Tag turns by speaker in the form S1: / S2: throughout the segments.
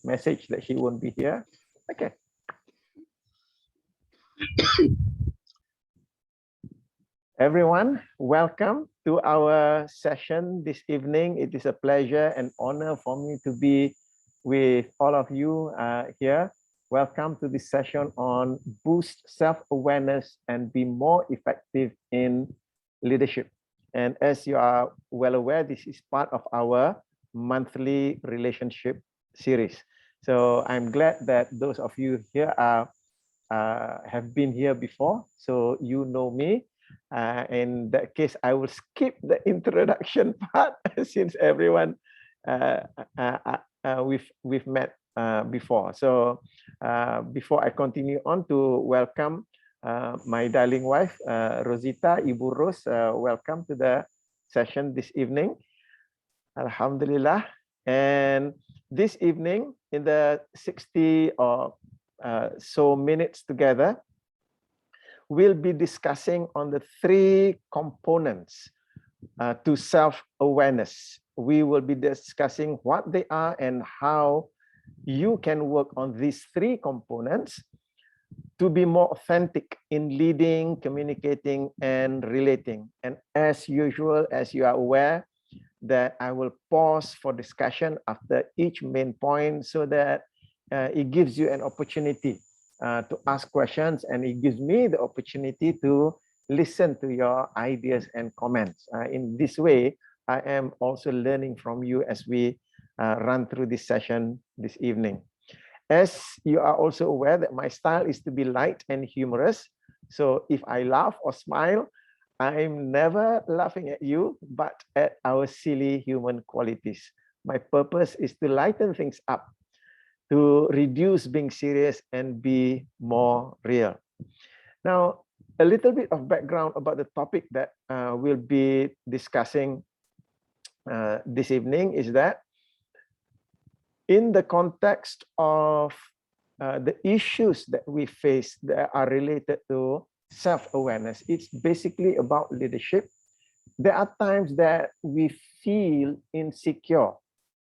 S1: message that he won't be here. Okay. Everyone, welcome to our session this evening. It is a pleasure and honor for me to be with all of you here. Welcome to this session on boost self-awareness and be more effective in leadership. And as you are well aware, this is part of our monthly relationship series. So I'm glad that those of you here have been here before, so you know me. In that case, I will skip the introduction part since everyone we've met before. So before I continue on, to welcome my darling wife, Rosita, Ibu Ros, welcome to the session this evening. Alhamdulillah. And this evening, in the 60 or so minutes together, we'll be discussing on the 3 components to self-awareness. We will be discussing what they are and how you can work on these 3 components to be more authentic in leading, communicating, and relating. And as usual, as you are aware, that I will pause for discussion after each main point so that it gives you an opportunity to ask questions, and it gives me the opportunity to listen to your ideas and comments. In this way, I am also learning from you as we run through this session this evening. As you are also aware that my style is to be light and humorous. So if I laugh or smile, I'm never laughing at you, but at our silly human qualities. My purpose is to lighten things up, to reduce being serious and be more real. Now, a little bit of background about the topic that we'll be discussing this evening is that in the context of the issues that we face that are related to self-awareness, it's basically about leadership. There are times that we feel insecure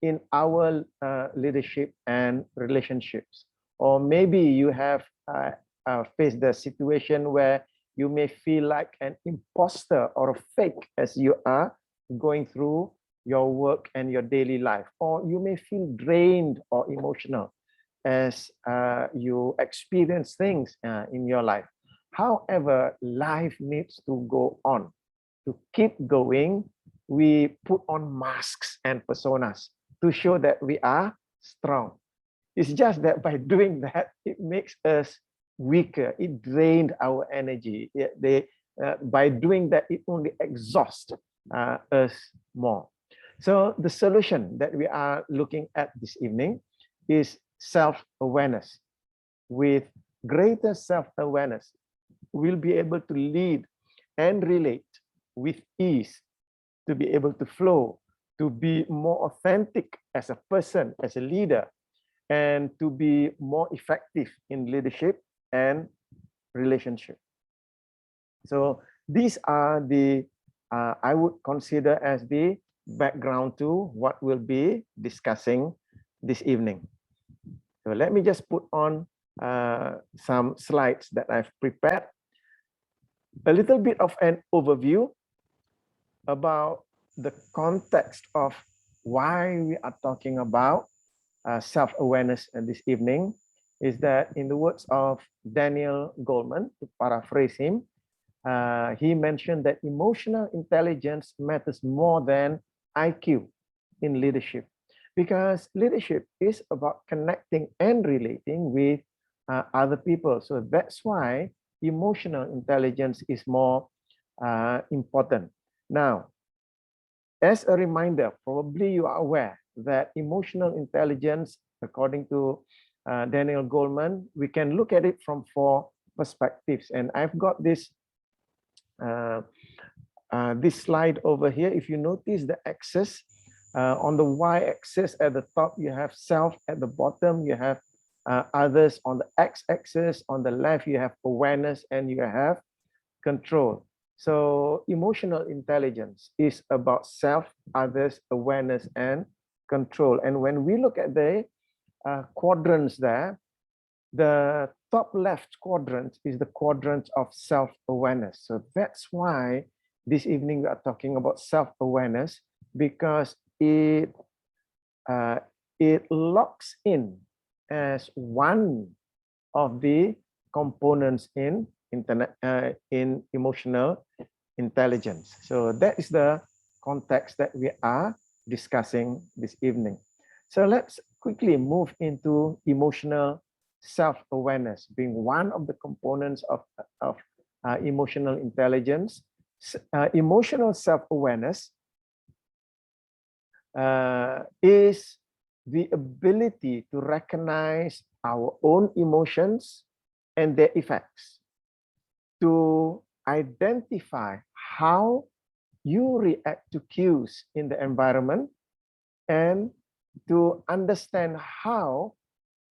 S1: in our leadership and relationships, or maybe you have faced the situation where you may feel like an imposter or a fake as you are going through your work and your daily life, or you may feel drained or emotional as you experience things in your life. However, life needs to go on. To keep going, we put on masks and personas to show that we are strong. It's just that by doing that, it makes us weaker. It drained our energy. By doing that, it only exhausts us more. So the solution that we are looking at this evening is self-awareness. With greater self-awareness, we'll be able to lead and relate with ease, to be able to flow, to be more authentic as a person, as a leader, and to be more effective in leadership and relationship. So these are the, I would consider as the background to what we'll be discussing this evening. So let me just put on some slides that I've prepared. A little bit of an overview about the context of why we are talking about self-awareness this evening is that, in the words of Daniel Goleman, to paraphrase him, he mentioned that emotional intelligence matters more than IQ in leadership, because leadership is about connecting and relating with other people. So that's why emotional intelligence is more important. Now, as a reminder, probably you are aware that emotional intelligence, according to Daniel Goleman, we can look at it from 4 perspectives. And I've got this this slide over here. If you notice the axis, on the y-axis at the top, you have self. At the bottom, you have others. On the x-axis, on the left, you have awareness and you have control. So emotional intelligence is about self, others, awareness, and control. And when we look at the quadrants there. The top left quadrant is the quadrant of self-awareness. So that's why this evening we are talking about self-awareness, because it locks in as one of the components in emotional intelligence. So that is the context that we are discussing this evening. So let's quickly move into emotional self-awareness being one of the components of emotional intelligence. Emotional self-awareness is the ability to recognize our own emotions and their effects, to identify how you react to cues in the environment, and to understand how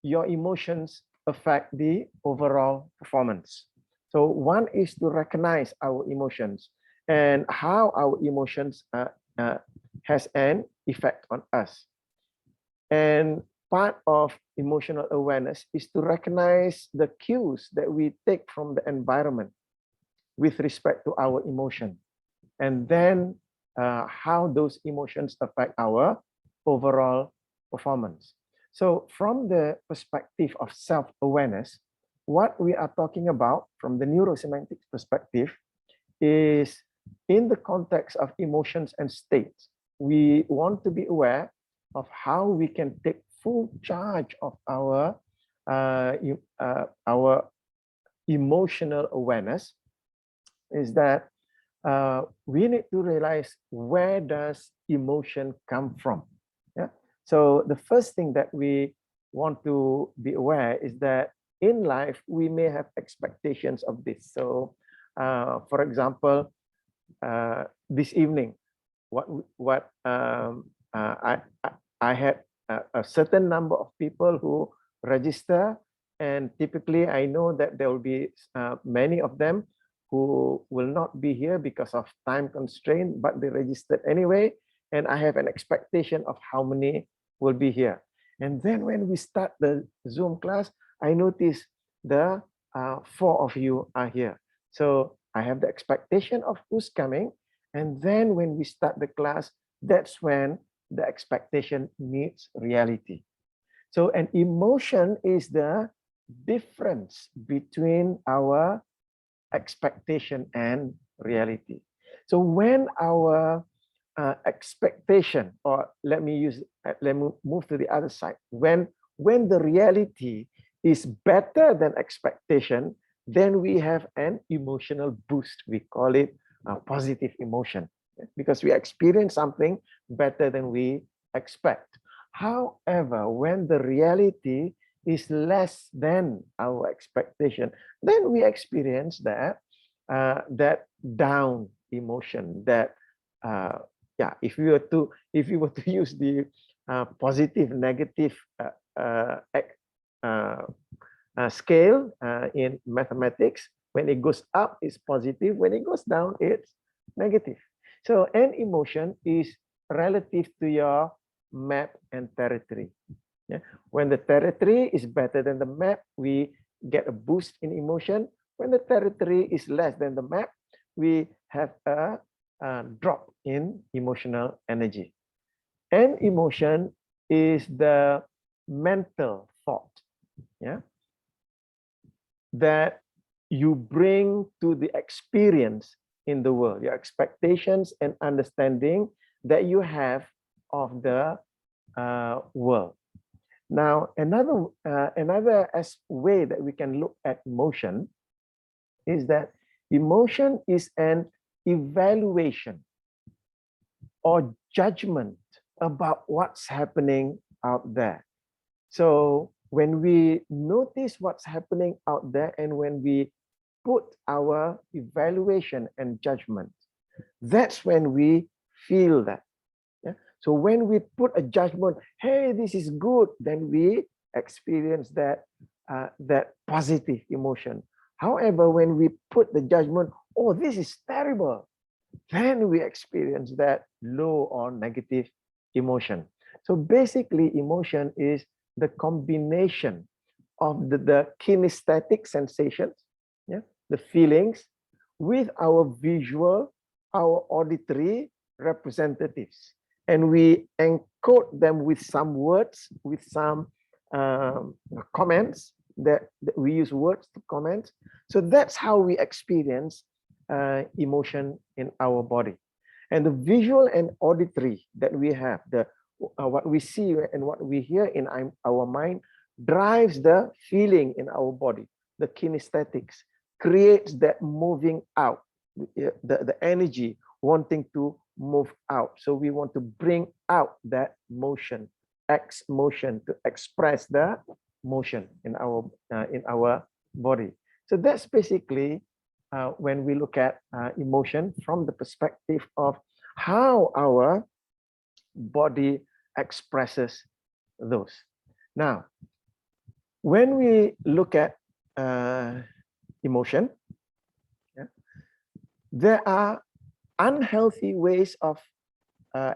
S1: your emotions affect the overall performance. So one is to recognize our emotions and how our emotions has an effect on us. And part of emotional awareness is to recognize the cues that we take from the environment with respect to our emotion, and then how those emotions affect our overall performance. So from the perspective of self-awareness, what we are talking about from the neurosemantics perspective is in the context of emotions and states. We want to be aware of how we can take full charge of our emotional awareness. Is that we need to realize, where does emotion come from? Yeah. So the first thing that we want to be aware is that in life we may have expectations of this. So, for example, this evening, I had a certain number of people who register, and typically I know that there will be many of them who will not be here because of time constraint, but they registered anyway, and I have an expectation of how many will be here. And then when we start the Zoom class, I notice the 4 of you are here. So I have the expectation of who's coming, and then when we start the class, that's when the expectation meets reality. So an emotion is the difference between our expectation and reality. So when our expectation, or let me move to the other side, when the reality is better than expectation, then we have an emotional boost. We call it a positive emotion, because we experience something better than we expect. However, when the reality is less than our expectation, then we experience that down emotion. That yeah, if we were to use the positive negative scale in mathematics, when it goes up it's positive, when it goes down it's negative. So an emotion is relative to your map and territory. Yeah. When the territory is better than the map, we get a boost in emotion. When the territory is less than the map, we have a drop in emotional energy. And emotion is the mental thought, yeah, that you bring to the experience in the world, your expectations and understanding that you have of the world. Now, another way that we can look at emotion is that emotion is an evaluation or judgment about what's happening out there. So when we notice what's happening out there, and when we put our evaluation and judgment, that's when we feel that. Yeah? So when we put a judgment, hey, this is good, then we experience that that positive emotion. However, when we put the judgment, oh, this is terrible, then we experience that low or negative emotion. So basically, emotion is the combination of the kinesthetic sensations, yeah, the feelings, with our visual, our auditory representatives. And we encode them with some words, with some comments that we use words to comment. So that's how we experience emotion in our body. And the visual and auditory that we have, what we see and what we hear in our mind drives the feeling in our body. The kinesthetics creates that moving out, the energy wanting to move out. So we want to bring out that motion, motion, to express the motion in our body. So that's basically when we look at emotion from the perspective of how our body expresses those. Now, when we look at emotion, yeah, there are unhealthy ways of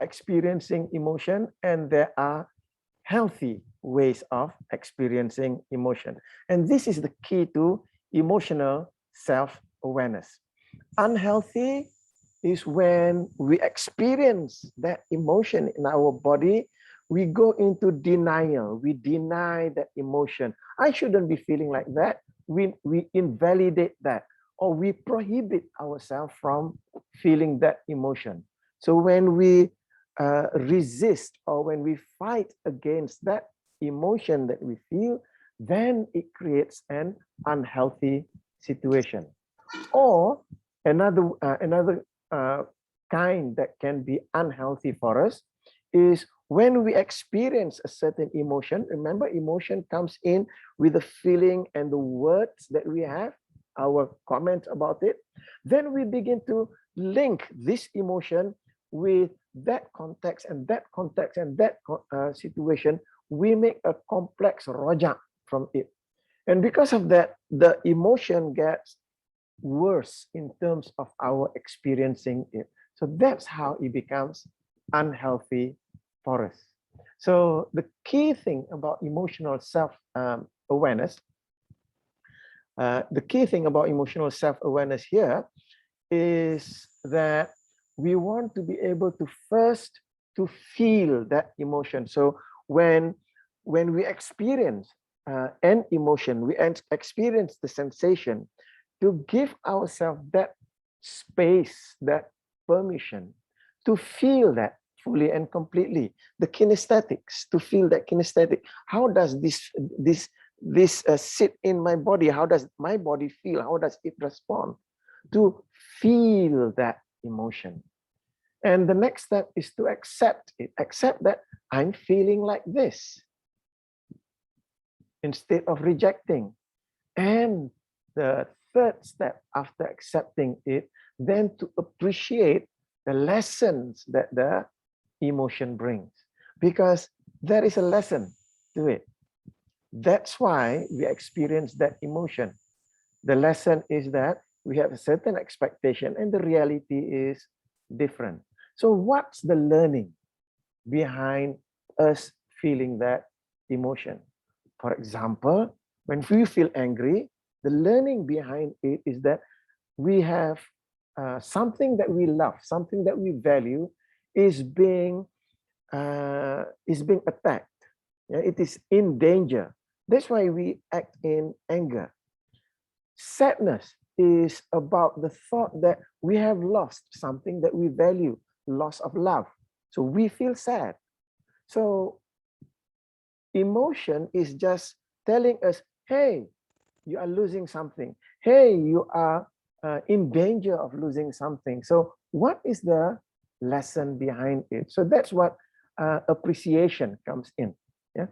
S1: experiencing emotion, and there are healthy ways of experiencing emotion. And this is the key to emotional self-awareness. Unhealthy is when we experience that emotion in our body, we go into denial. We deny that emotion. I shouldn't be feeling like that. We invalidate that, or we prohibit ourselves from feeling that emotion. So when we resist, or when we fight against that emotion that we feel, then it creates an unhealthy situation. Or another kind that can be unhealthy for us is when we experience a certain emotion. Remember, emotion comes in with the feeling and the words that we have, our comment about it. Then we begin to link this emotion with that context and that context and that situation. We make a complex rojak from it. And because of that, the emotion gets worse in terms of our experiencing it. So that's how it becomes unhealthy for us. So the key thing about emotional self-awareness, here is that we want to be able to first to feel that emotion. So when we experience an emotion, we experience the sensation, to give ourselves that space, that permission to feel that fully and completely. The kinesthetics, to feel that kinesthetic. How does this sit in my body? How does my body feel? How does it respond? To feel that emotion. And the next step is to accept it. Accept that I'm feeling like this, instead of rejecting. And the third step after accepting it, then to appreciate the lessons that the emotion brings, because there is a lesson to it. That's why we experience that emotion. The lesson is that we have a certain expectation and the reality is different. So what's the learning behind us feeling that emotion? For example, when we feel angry, the learning behind it is that we have something that we love, something that we value is being attacked. Yeah, it is in danger. That's why we act in anger. Sadness is about the thought that we have lost something that we value, loss of love. So we feel sad. So emotion is just telling us, hey, you are losing something. Hey, you are in danger of losing something. So what is the lesson behind it? So that's what appreciation comes in. Yeah,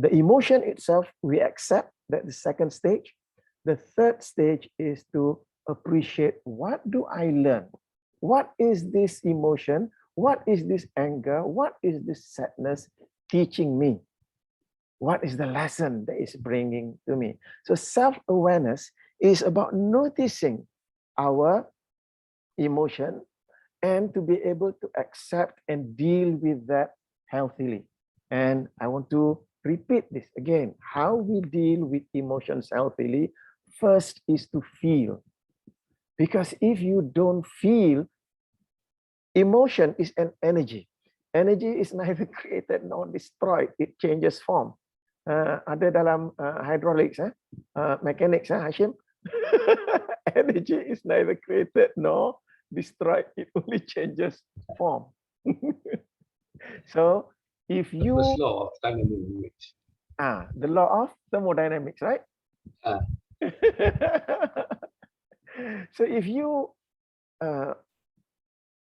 S1: the emotion itself, we accept that the second stage. The third stage is to appreciate, what do I learn? What is this emotion? What is this anger? What is this sadness teaching me? What is the lesson that is bringing to me? So self-awareness is about noticing our emotion and to be able to accept and deal with that healthily. And I want to repeat this again. How we deal with emotions healthily, first is to feel. Because if you don't feel, emotion is an energy. Energy is neither created nor destroyed. It changes form. Ada dalam hydraulics, mechanics, Hashim. Energy is neither created nor destroyed. It only changes form. So if you...
S2: The first law of thermodynamics.
S1: The law of thermodynamics, right? So if you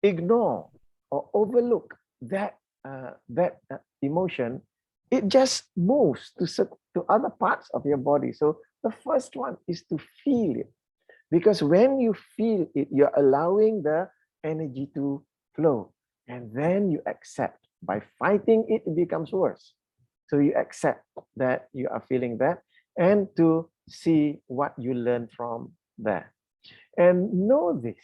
S1: ignore or overlook that emotion, it just moves to other parts of your body. So the first one is to feel it, because when you feel it, you're allowing the energy to flow, and then you accept. By fighting it, it becomes worse. So you accept that you are feeling that, and to see what you learn from that. And know this,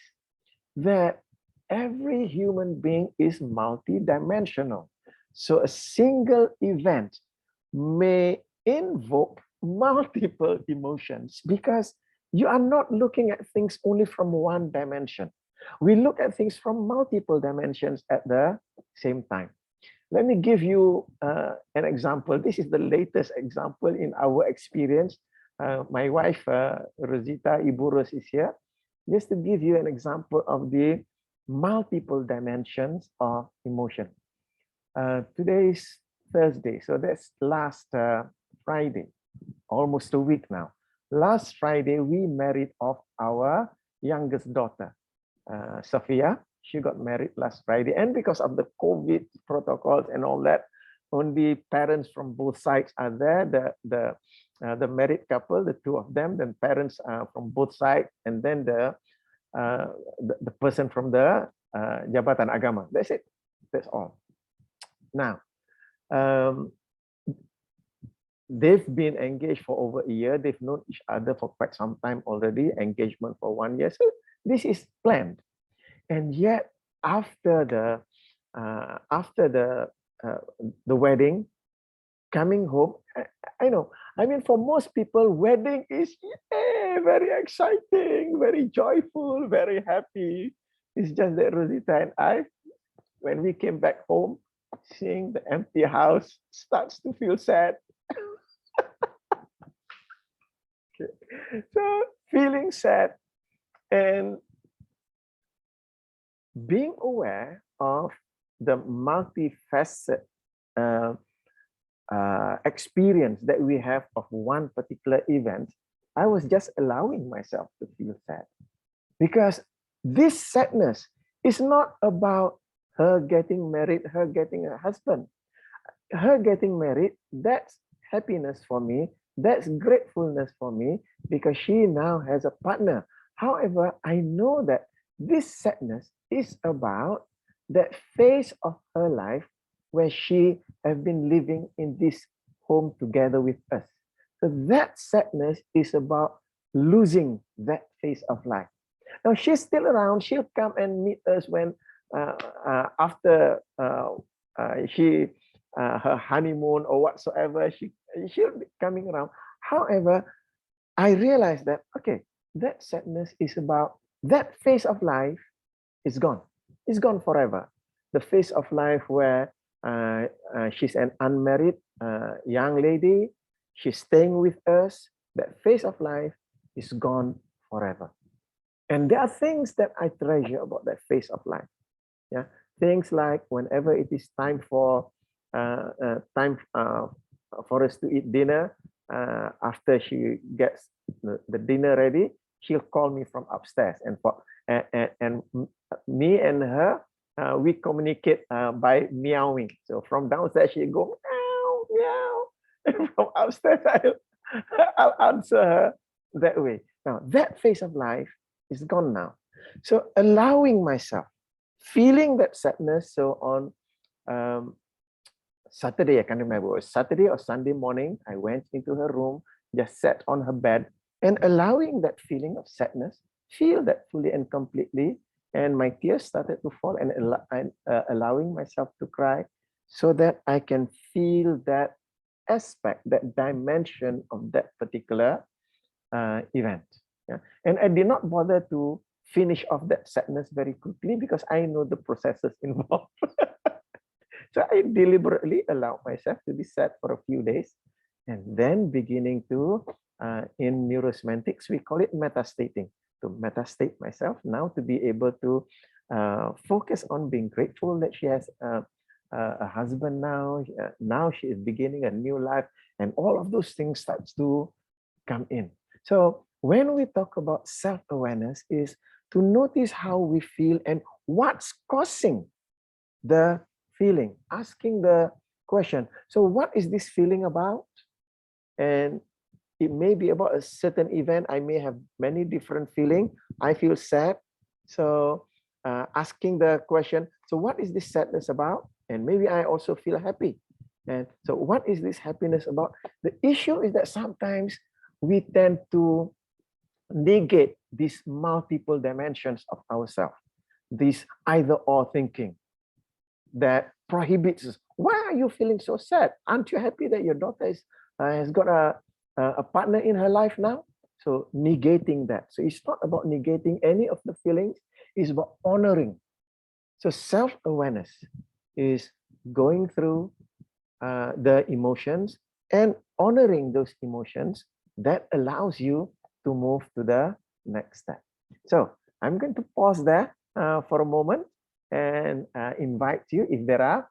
S1: that every human being is multidimensional. So a single event may invoke multiple emotions, because you are not looking at things only from one dimension. We look at things from multiple dimensions at the same time. Let me give you an example. This is the latest example in our experience. My wife, Rosita Iburos, is here. Just to give you an example of the multiple dimensions of emotion. Today is Thursday, so that's last Friday, almost a week now. Last Friday, we married off our youngest daughter, Sophia. She got married last Friday, and because of the COVID protocols and all that, only parents from both sides are there. The married couple, the two of them, then parents from both sides, and then the person from the Jabatan Agama. That's it. That's all. Now, they've been engaged for over a year. They've known each other for quite some time already. Engagement for 1 year. So this is planned. And yet, after the wedding, coming home, I know. I mean, for most people, wedding is very exciting, very joyful, very happy. It's just that Rosita and I, when we came back home, seeing the empty house, starts to feel sad. Okay. So feeling sad and being aware of the multifaceted experience that we have of one particular event, I was just allowing myself to feel sad. Because this sadness is not about her getting married, her getting a husband. Her getting married, that's happiness for me, that's gratefulness for me, because she now has a partner. However, I know that this sadness is about that phase of her life where she has been living in this home together with us. So that sadness is about losing that phase of life. Now she's still around. She'll come and meet us when after her honeymoon or whatsoever, she'll be coming around. However, I realized that, okay, that sadness is about that phase of life is gone. It's gone forever. The phase of life where she's an unmarried young lady, she's staying with us, that phase of life is gone forever. And there are things that I treasure about that phase of life. Yeah, things like whenever it is time for us to eat dinner, after she gets the dinner ready, she'll call me from upstairs, and me and her, we communicate by meowing. So from downstairs she go meow meow, and from upstairs I'll answer her that way. Now that phase of life is gone now. So allowing myself, feeling that sadness. So on Saturday, I can't remember, it was Saturday or Sunday morning, I went into her room, just sat on her bed, and allowing that feeling of sadness, feel that fully and completely. And my tears started to fall, and allowing myself to cry so that I can feel that aspect, that dimension of that particular event. Yeah. And I did not bother to finish off that sadness very quickly because I know the processes involved. So I deliberately allowed myself to be sad for a few days, and then beginning to, in neurosemantics, we call it metastating, to metastate myself now to be able to focus on being grateful that she has a husband now. Now she is beginning a new life, and all of those things starts to come in. So when we talk about self-awareness, is to notice how we feel and what's causing the feeling, asking the question. So what is this feeling about? And it may be about a certain event. I may have many different feelings. I feel sad. So asking the question, so what is this sadness about? And maybe I also feel happy. And so what is this happiness about? The issue is that sometimes we tend to negate these multiple dimensions of ourselves, this either or thinking that prohibits us. Why are you feeling so sad? Aren't you happy that your daughter has got a partner in her life now? So negating that. So it's not about negating any of the feelings, it's about honoring. So self-awareness is going through the emotions and honoring those emotions that allows you to move to the next step. So I'm going to pause there for a moment and invite you if there are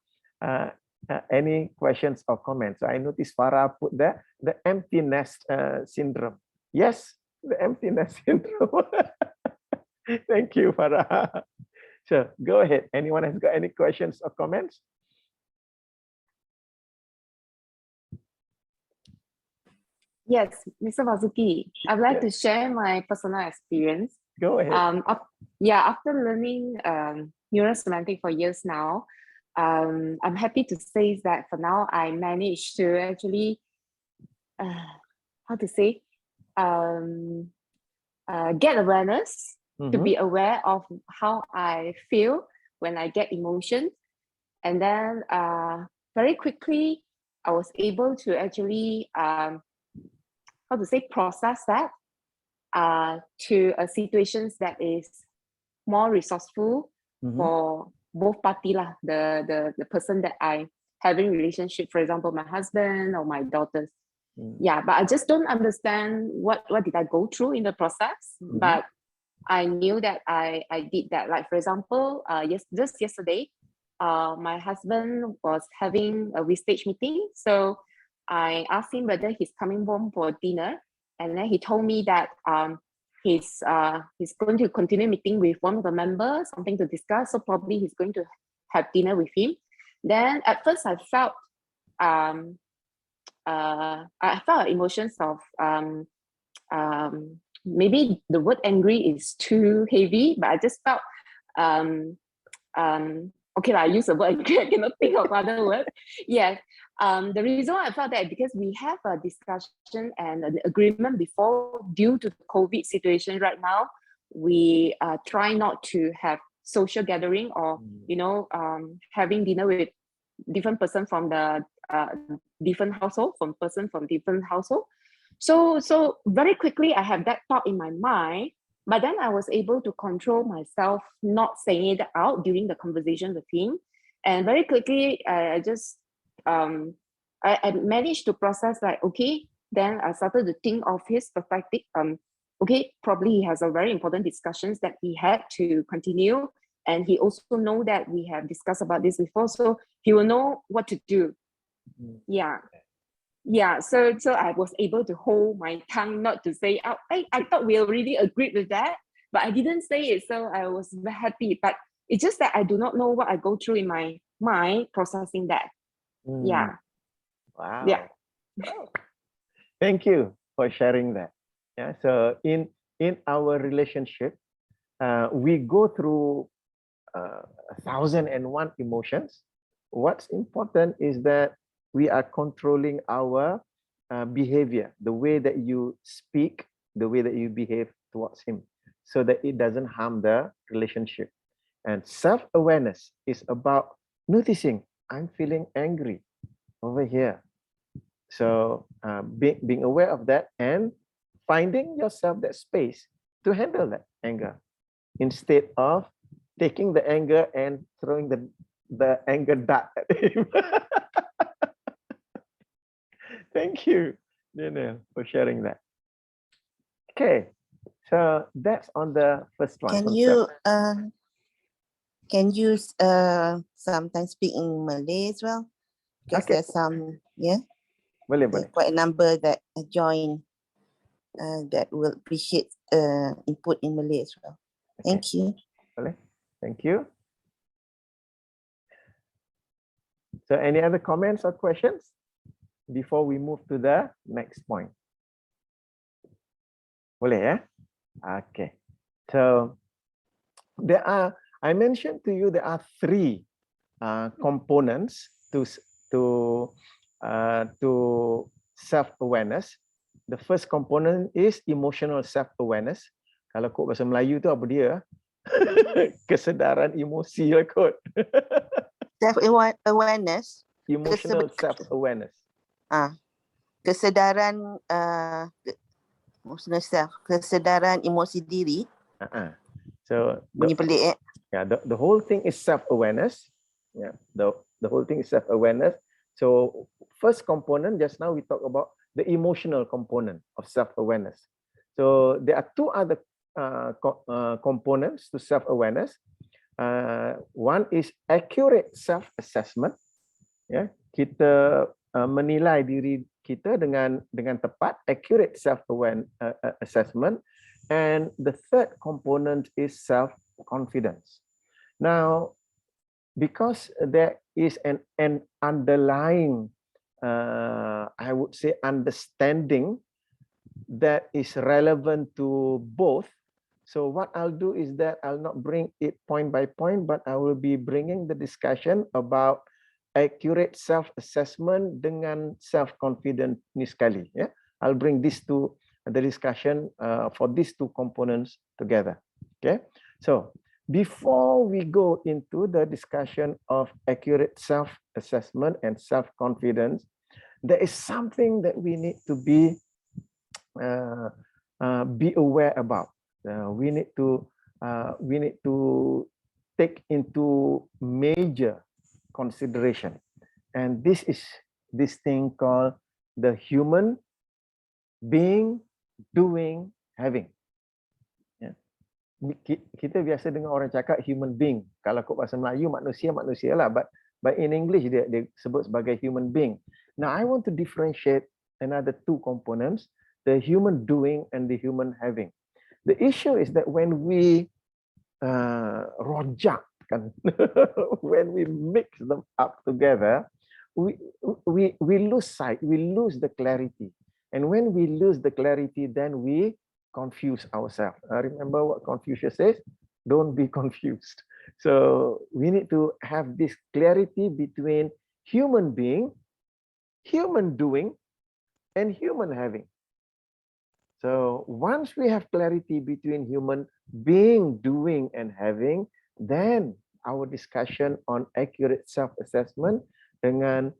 S1: any questions or comments. So I noticed Farah put there the empty nest syndrome. Yes, the empty nest syndrome. Thank you, Farah. So go ahead. Anyone has got any questions or comments?
S3: Yes, Mr. Wazuki, I'd like to share my personal experience.
S1: Go ahead.
S3: After learning neurosemantic for years now, I'm happy to say that for now I managed to actually, get awareness, to be aware of how I feel when I get emotions. And then very quickly, I was able to actually, process that to a situations that is more resourceful for both parties, the person that I having relationship, for example, my husband or my daughters. Yeah, but I just don't understand what did I go through in the process. But I knew that I did that. Like, for example, just yesterday, my husband was having a stage meeting. So I asked him whether he's coming home for dinner. And then he told me that he's going to continue meeting with one of the members, something to discuss. So probably he's going to have dinner with him. Then at first I felt emotions of maybe the word angry is too heavy, but I just felt okay, I use the word angry, I cannot think of other words. Yes. The reason why I felt that because we have a discussion and an agreement before, due to the COVID situation right now, we try not to have social gathering or having dinner with different person from the different household, from different household. So very quickly I have that thought in my mind, but then I was able to control myself not saying it out during the conversation with him. And very quickly I just I managed to process, like, okay, then I started to think of his perspective. Okay, probably he has a very important discussions that he had to continue, and he also know that we have discussed about this before, so he will know what to do. So I was able to hold my tongue not to say out. I thought we already agreed with that, but I didn't say it, so I was very happy. But it's just that I do not know what I go through in my mind processing that.
S1: Wow.
S3: Yeah.
S1: Thank you for sharing that. Yeah. So in our relationship, we go through 1,001 emotions. What's important is that we are controlling our behavior, the way that you speak, the way that you behave towards him, so that it doesn't harm the relationship. And self-awareness is about noticing, I'm feeling angry over here. So being aware of that and finding yourself that space to handle that anger instead of taking the anger and throwing the anger dart at him. Thank you, Daniel, for sharing that. Okay, so that's on the first one.
S4: Can you sometimes speak in Malay as well? Because
S1: Okay.
S4: there's some, yeah,
S1: Boleh,
S4: there's
S1: boleh.
S4: quite a number that join that will appreciate input in Malay as well. Thank you.
S1: Boleh. Thank you. So any other comments or questions before we move to the next point? Boleh ya? Okay. So I mentioned to you there are three components to self-awareness. The first component is emotional self-awareness. Kalau kod bahasa Melayu tu apa dia? Kesedaran emosi lah kot.
S4: Self-awareness.
S1: Emotional self-awareness.
S4: Kesedaran emotional self, kesedaran emosi diri.
S1: So
S4: bunyi pelik
S1: yeah, the whole thing is self-awareness. Yeah, the whole thing is self-awareness. So first component, just now we talk about the emotional component of self-awareness. So there are two other components to self-awareness. One is accurate self-assessment. Ya, kita menilai diri kita dengan tepat, accurate self-assessment. And the third component is self-confidence. Now, because there is an underlying, I would say, understanding that is relevant to both. So what I'll do is that I'll not bring it point by point, but I will be bringing the discussion about accurate self-assessment dengan self-confidence ni sekali. Yeah? I'll bring these two, the discussion for these two components together. Okay, so before we go into the discussion of accurate self-assessment and self-confidence, there is something that we need to be aware about. We need to take into major consideration, and this is this thing called the human being, doing, having. Yeah. Kita biasa dengar orang cakap human being. Kalau kod bahasa Melayu manusia lah, but in English dia sebut sebagai human being. Now I want to differentiate another two components, the human doing and the human having. The issue is that when we rojak, when we mix them up together, we lose sight, we lose the clarity. And when we lose the clarity, then we confuse ourselves. Remember what Confucius says? Don't be confused. So we need to have this clarity between human being, human doing, and human having. So once we have clarity between human being, doing, and having, then our discussion on accurate self-assessment dengan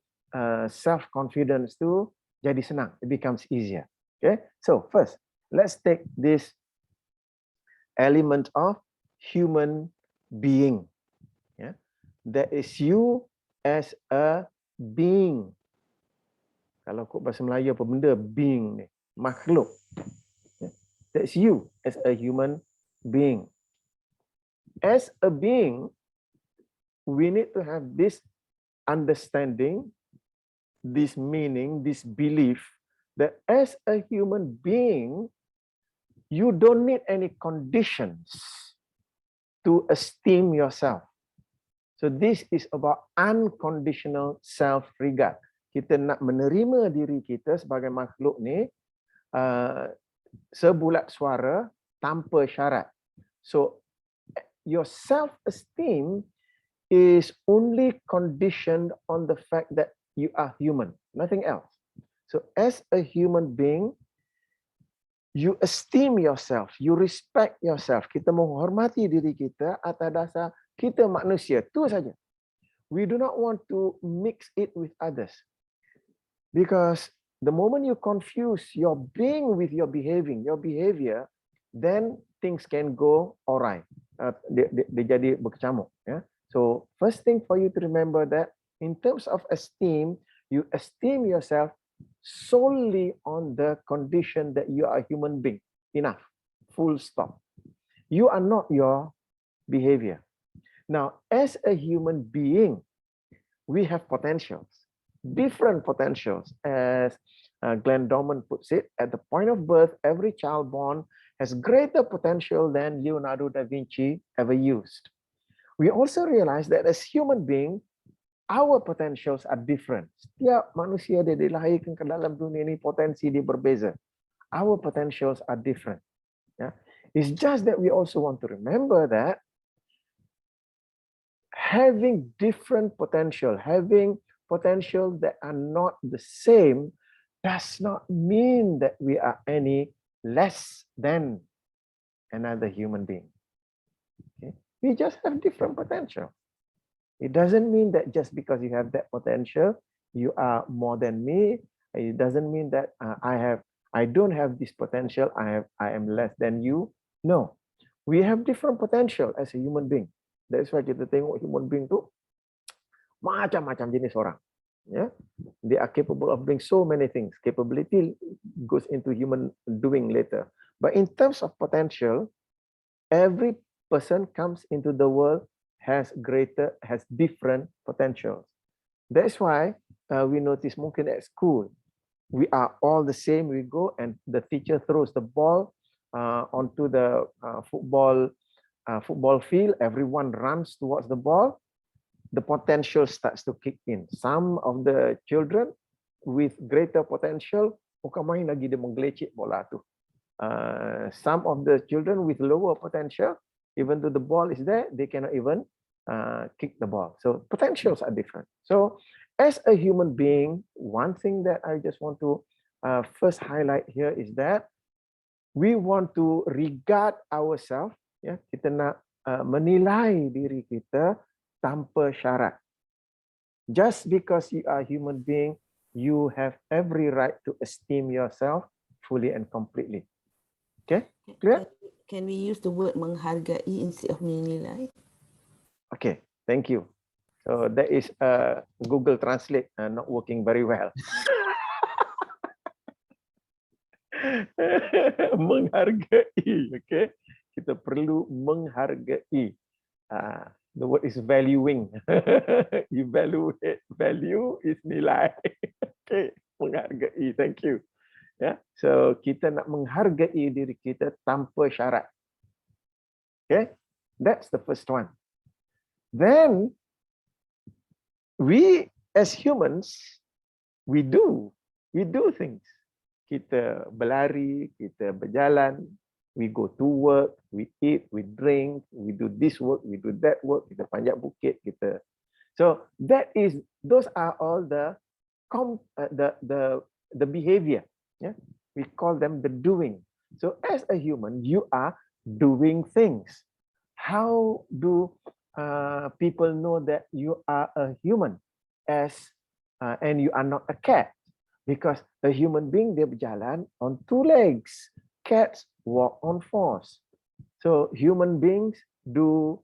S1: self-confidence tu jadi senang. It becomes easier. Okay. So first, let's take this element of human being. Yeah. That is you as a being. Kalau kod bahasa Melayu apa benda being ni? Makhluk. Yeah. That's you as a human being. As a being, we need to have this understanding, this meaning, this belief that as a human being, you don't need any conditions to esteem yourself. So this is about unconditional self-regard. Kita nak menerima diri kita sebagai makhluk ni sebulat suara tanpa syarat. So your self-esteem is only conditioned on the fact that you are human, nothing else. So as a human being, you esteem yourself, you respect yourself. Kita menghormati diri kita atas dasar kita manusia, itu saja. We do not want to mix it with others. Because the moment you confuse your being with your behavior, then things can go awry. Dia jadi berkecamuk. Yeah? So first thing for you to remember that in terms of esteem, you esteem yourself solely on the condition that you are a human being. Enough. Full stop. You are not your behavior. Now, as a human being, we have potentials, different potentials. As Glenn Dorman puts it, at the point of birth, every child born has greater potential than Leonardo da Vinci ever used. We also realize that as human beings, our potentials are different. Setiap manusia dia dilahirkan ke dalam dunia ini, potensi dia berbeza. Our potentials are different. Yeah? It's just that we also want to remember that having different potential, having potential that are not the same, does not mean that we are any less than another human being. Okay? We just have different potential. It doesn't mean that just because you have that potential, you are more than me. It doesn't mean that I don't have this potential, I am less than you. No, we have different potential as a human being. That's why kita tengok human being tu macam-macam jenis orang. Yeah, they are capable of doing so many things. Capability goes into human doing later. But in terms of potential, every person comes into the world has different potentials. That's why we notice mungkin at school, we are all the same. We go and the teacher throws the ball onto the football field. Everyone runs towards the ball. The potential starts to kick in. Some of the children with greater potential, bukan main lagi dia menggelecek bola tu. Some of the children with lower potential, even though the ball is there, they cannot even kick the ball. So potentials are different. So as a human being, one thing that I just want to first highlight here is that we want to regard ourselves, ya, kita nak menilai diri kita tanpa syarat. Just because you are a human being, you have every right to esteem yourself fully and completely. Okay, clear?
S4: Can we use the word menghargai instead of menilai?
S1: Okay, thank you. So that is Google Translate not working very well. Menghargai, okay? Kita perlu menghargai. The word is valuing. You value is nilai. Okay, menghargai. Thank you. Yeah, so kita nak menghargai diri kita tanpa syarat. Okay, that's the first one. Then we as humans, we do things. Kita berlari, kita berjalan, we go to work, we eat, we drink, we do this work, we do that work, kita panjat bukit, kita. So those are all the behavior. Yeah, we call them the doing. So as a human, you are doing things. How do people know that you are a human and you are not a cat? Because a human being, dia berjalan on two legs. Cats walk on fours. So human beings do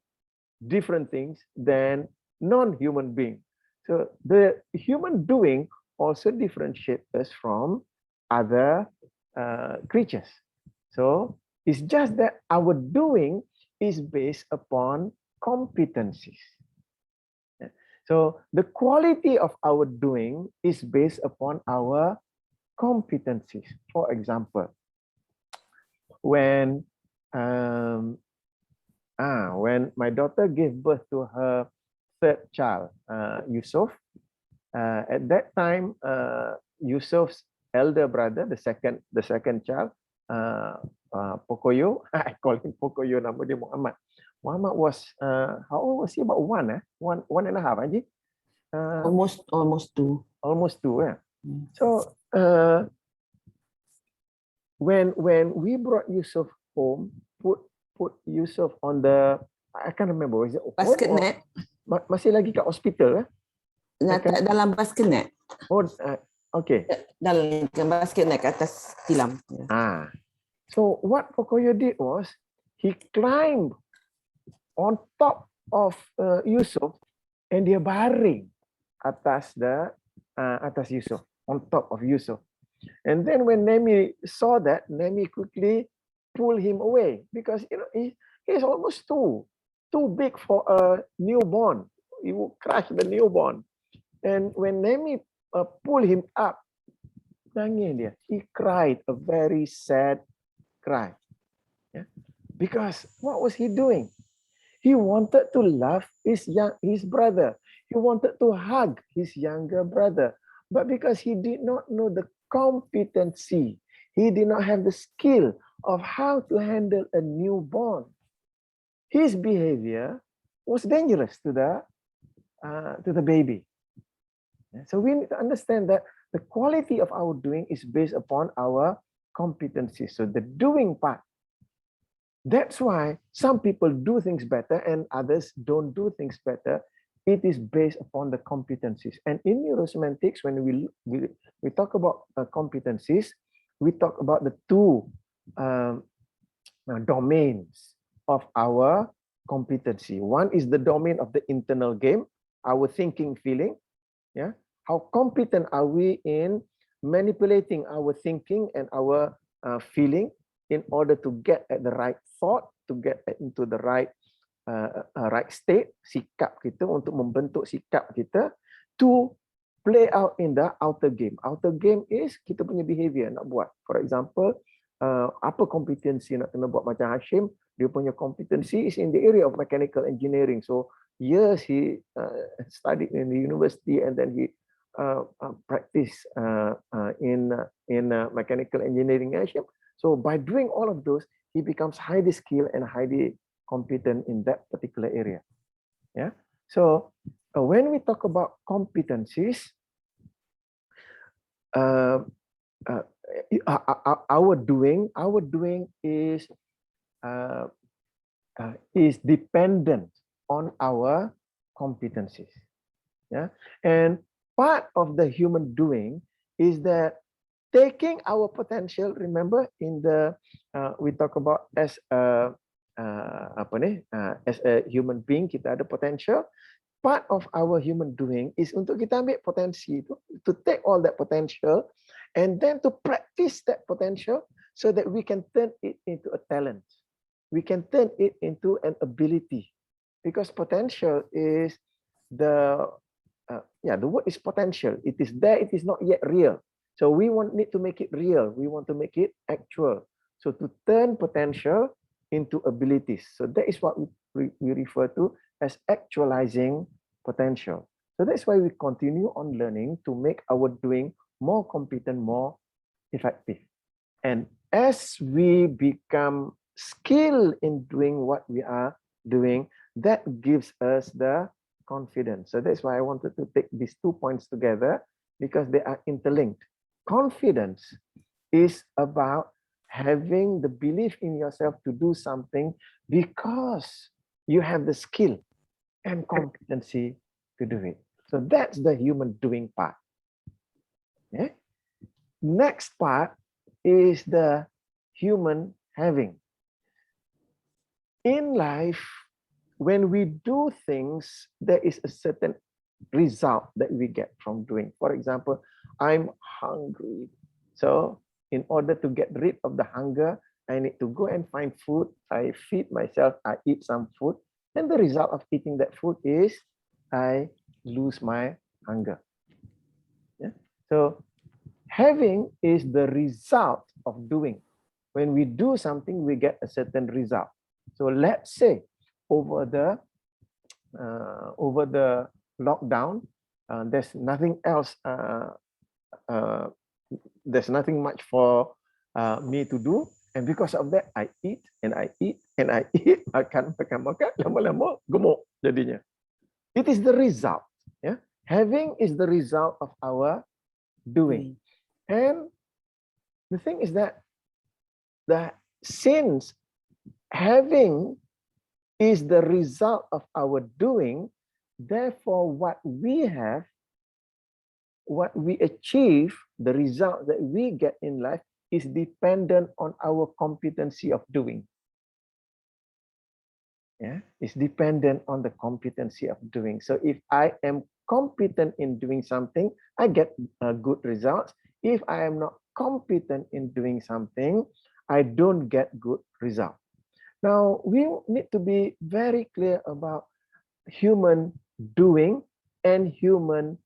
S1: different things than non-human beings. So the human doing also differentiates us from other creatures. So it's just that our doing is based upon competencies. So the quality of our doing is based upon our competencies. For example, when my daughter gave birth to her third child, Yusuf, at that time, Yusuf's elder brother, the second child, Pocoyo, I call him Pocoyo, nama dia Muhammad. Muhammad was how old was he? About one and a half, Haji?
S4: Almost two.
S1: Almost two, yeah. So when we brought Yusuf home, put Yusuf on the, I can't remember, is it
S4: basket net?
S1: Masih lagi kat hospital,
S4: Dalam basket net.
S1: Okay.
S4: Dalam basket naik ke atas tilam.
S1: Ah. So what Pocoyo did was he climbed on top of Yusuf and dia baring atas atas Yusuf, on top of Yusuf. And then when Nemi saw that, Nemi quickly pulled him away because he's almost too big for a newborn. He will crush the newborn. And when Nemi pulled him up, nangis dia. He cried a very sad cry. Yeah? Because what was he doing? He wanted to love his brother. He wanted to hug his younger brother. But because he did not know the competency, he did not have the skill of how to handle a newborn, his behavior was dangerous to the baby. So we need to understand that the quality of our doing is based upon our competency. So the doing part. That's why some people do things better and others don't do things better. It is based upon the competencies. And in neurosemantics, when we talk about competencies, we talk about the two domains of our competency. One is the domain of the internal game, our thinking, feeling. Yeah, how competent are we in manipulating our thinking and our feeling in order to get at the right thought, to get into the right right state, sikap kita, untuk membentuk sikap kita, to play out in the outer game. Outer game is kita punya behavior nak buat. For example, apa kompetensi nak kena buat macam Hashim, dia punya kompetensi is in the area of mechanical engineering. So years he studied in the university and then he practiced in mechanical engineering. So by doing all of those, he becomes highly skilled and highly competent in that particular area. Yeah. So when we talk about competencies, our doing is dependent on our competencies. Yeah. And part of the human doing is that taking our potential. Remember in the we talk about as a as a human being kita ada potential. Part of our human doing is untuk kita ambil potensi itu, to take all that potential and then to practice that potential so that we can turn it into a talent. We can turn it into an ability, because potential is the word is potential. It is there, it is not yet real. So we need to make it real. We want to make it actual. So to turn potential into abilities. So that is what we refer to as actualizing potential. So that's why we continue on learning to make our doing more competent, more effective. And as we become skilled in doing what we are doing, that gives us the confidence. So that's why I wanted to take these 2 points together, because they are interlinked. Confidence is about having the belief in yourself to do something because you have the skill and competency to do it. So that's the human doing part. Yeah? Next part is the human having. In life, when we do things, there is a certain result that we get from doing. For example, I'm hungry. So in order to get rid of the hunger, I need to go and find food. I feed myself, I eat some food. And the result of eating that food is I lose my hunger. Yeah? So having is the result of doing. When we do something, we get a certain result. So let's say over the lockdown, there's nothing else. There's nothing much for me to do, and because of that, I eat and I eat and I eat. Makan, lama-lama gemuk jadinya. It is the result. Yeah, having is the result of our doing, and the thing is that since having is the result of our doing, therefore what we have what we achieve, the result that we get in life is dependent on our competency of doing. Yeah, it's dependent on the competency of doing. So if I am competent in doing something, I get good results. If I am not competent in doing something, I don't get good results. Now, we need to be very clear about human doing and human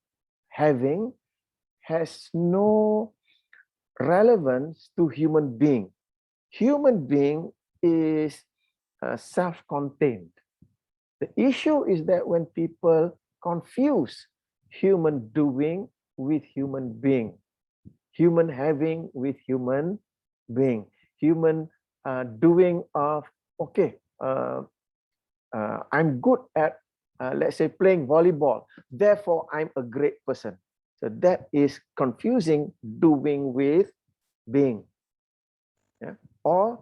S1: having has no relevance to human being. Human being is self-contained. The issue is that when people confuse human doing with human being, human having with human being, human doing of, okay, I'm good at, let's say, playing volleyball, therefore I'm a great person. So that is confusing doing with being. Yeah? Or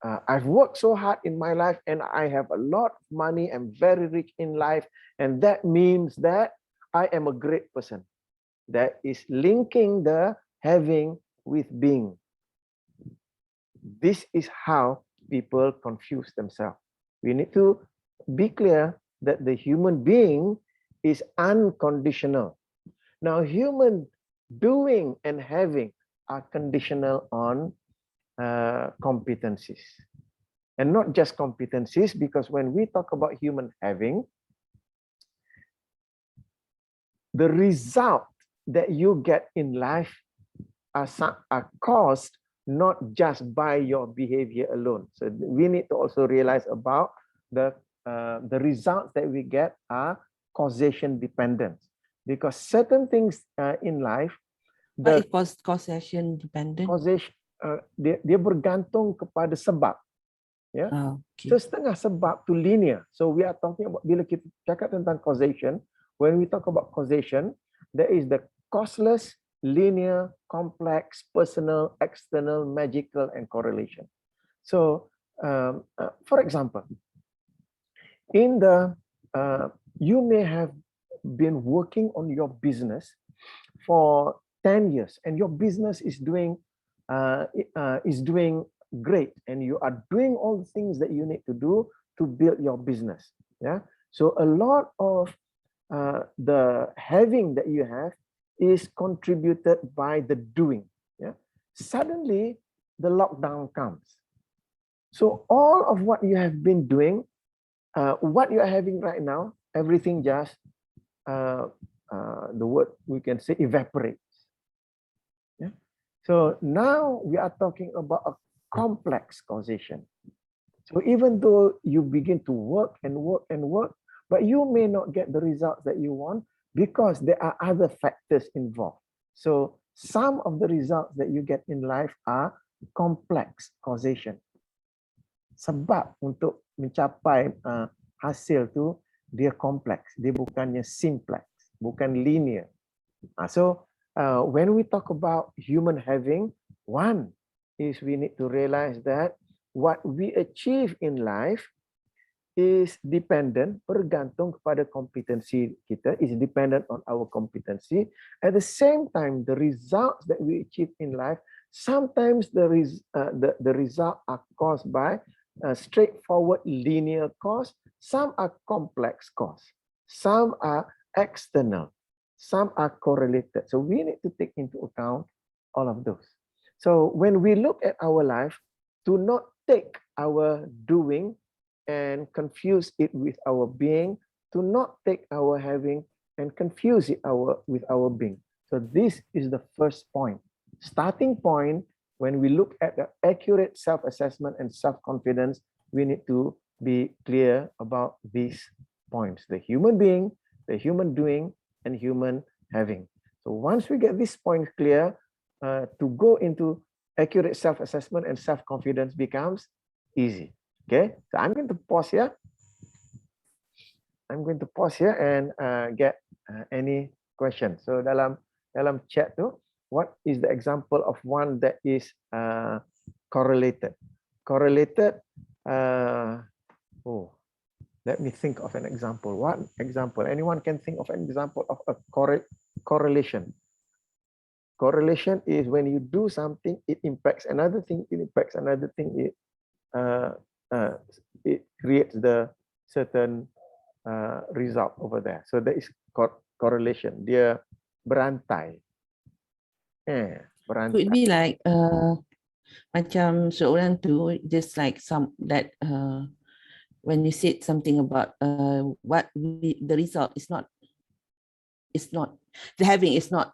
S1: I've worked so hard in my life and I have a lot of money, I'm very rich in life, and that means that I am a great person. That is linking the having with being. This is how people confuse themselves. We need to be clear that the human being is unconditional. Now, human doing and having are conditional on competencies. And not just competencies, because when we talk about human having, the result that you get in life are caused not just by your behavior alone. So we need to also realize about the results that we get are causation dependent, because certain things in life,
S5: the causation dependent,
S1: causation dia bergantung kepada sebab. Ya,
S5: okay.
S1: So setengah sebab tu linear. So we are talking about, bila kita cakap tentang causation, when we talk about causation, there is the causeless, linear, complex, personal, external, magical, and correlation. So, for example, in the you may have been working on your business for 10 years, and your business is doing great, and you are doing all the things that you need to do to build your business. Yeah. So a lot of the having that you have is contributed by the doing. Yeah. Suddenly the lockdown comes. So all of what you have been doing, what you are having right now, everything just the word we can say evaporates. Yeah. So now we are talking about a complex causation. So even though you begin to work and work and work, but you may not get the results that you want because there are other factors involved. So some of the results that you get in life are complex causation. Sebab untuk mencapai hasil tu dia kompleks, dia bukannya simplex, bukan linear. So when we talk about human having, one is we need to realize that what we achieve in life is dependent, bergantung kepada kompetensi kita, is dependent on our competency. At the same time, the results that we achieve in life, sometimes the result are caused by straightforward linear cause, some are complex cause, some are external, some are correlated. So we need to take into account all of those. So when we look at our life, do not take our doing and confuse it with our being, do not take our having and confuse it with our being. So this is the first point. Starting point, when we look at the accurate self-assessment and self-confidence, we need to be clear about these points: the human being, the human doing, and human having. So once we get this point clear, to go into accurate self-assessment and self-confidence becomes easy. Okay, so I'm going to pause here. I'm going to pause here and get any questions. So dalam chat tu, what is the example of one that is correlated? Correlated. Let me think of an example. What example? Anyone can think of an example of a correlation. Correlation is when you do something, it impacts another thing, it impacts another thing, it creates the certain result over there. So there is correlation. Dia berantai.
S5: Could
S1: Berantai.
S5: be like macam seorang tu just like some that when you said something about the result is not the having is not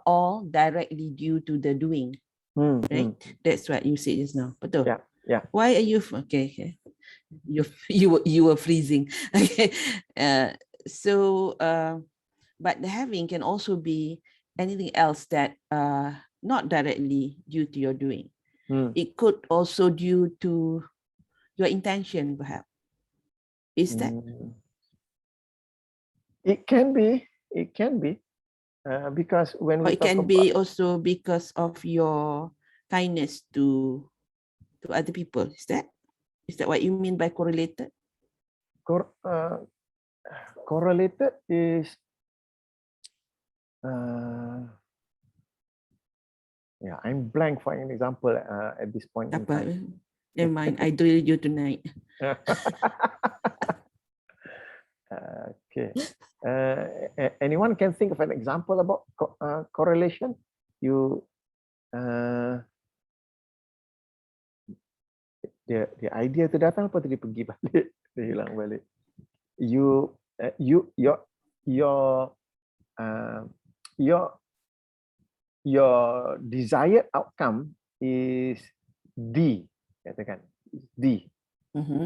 S5: all directly due to the doing, right? That's what you said just now. Betul?
S1: Yeah.
S5: Why are you okay? You were freezing. Okay. So but the having can also be anything else that not directly due to your doing. It could also due to your intention, perhaps. Is that?
S1: It can be. Because when we
S5: Or it can be also because of your kindness to other people. Is that what you mean by correlated?
S1: Correlated is yeah, I'm blank for an example at this point in time.
S5: Never mind, I drill you tonight.
S1: Okay. Anyone can think of an example about correlation? You the idea tu datang apa tu dia pergi balik, dia hilang balik. Your desired outcome is D, katakan D.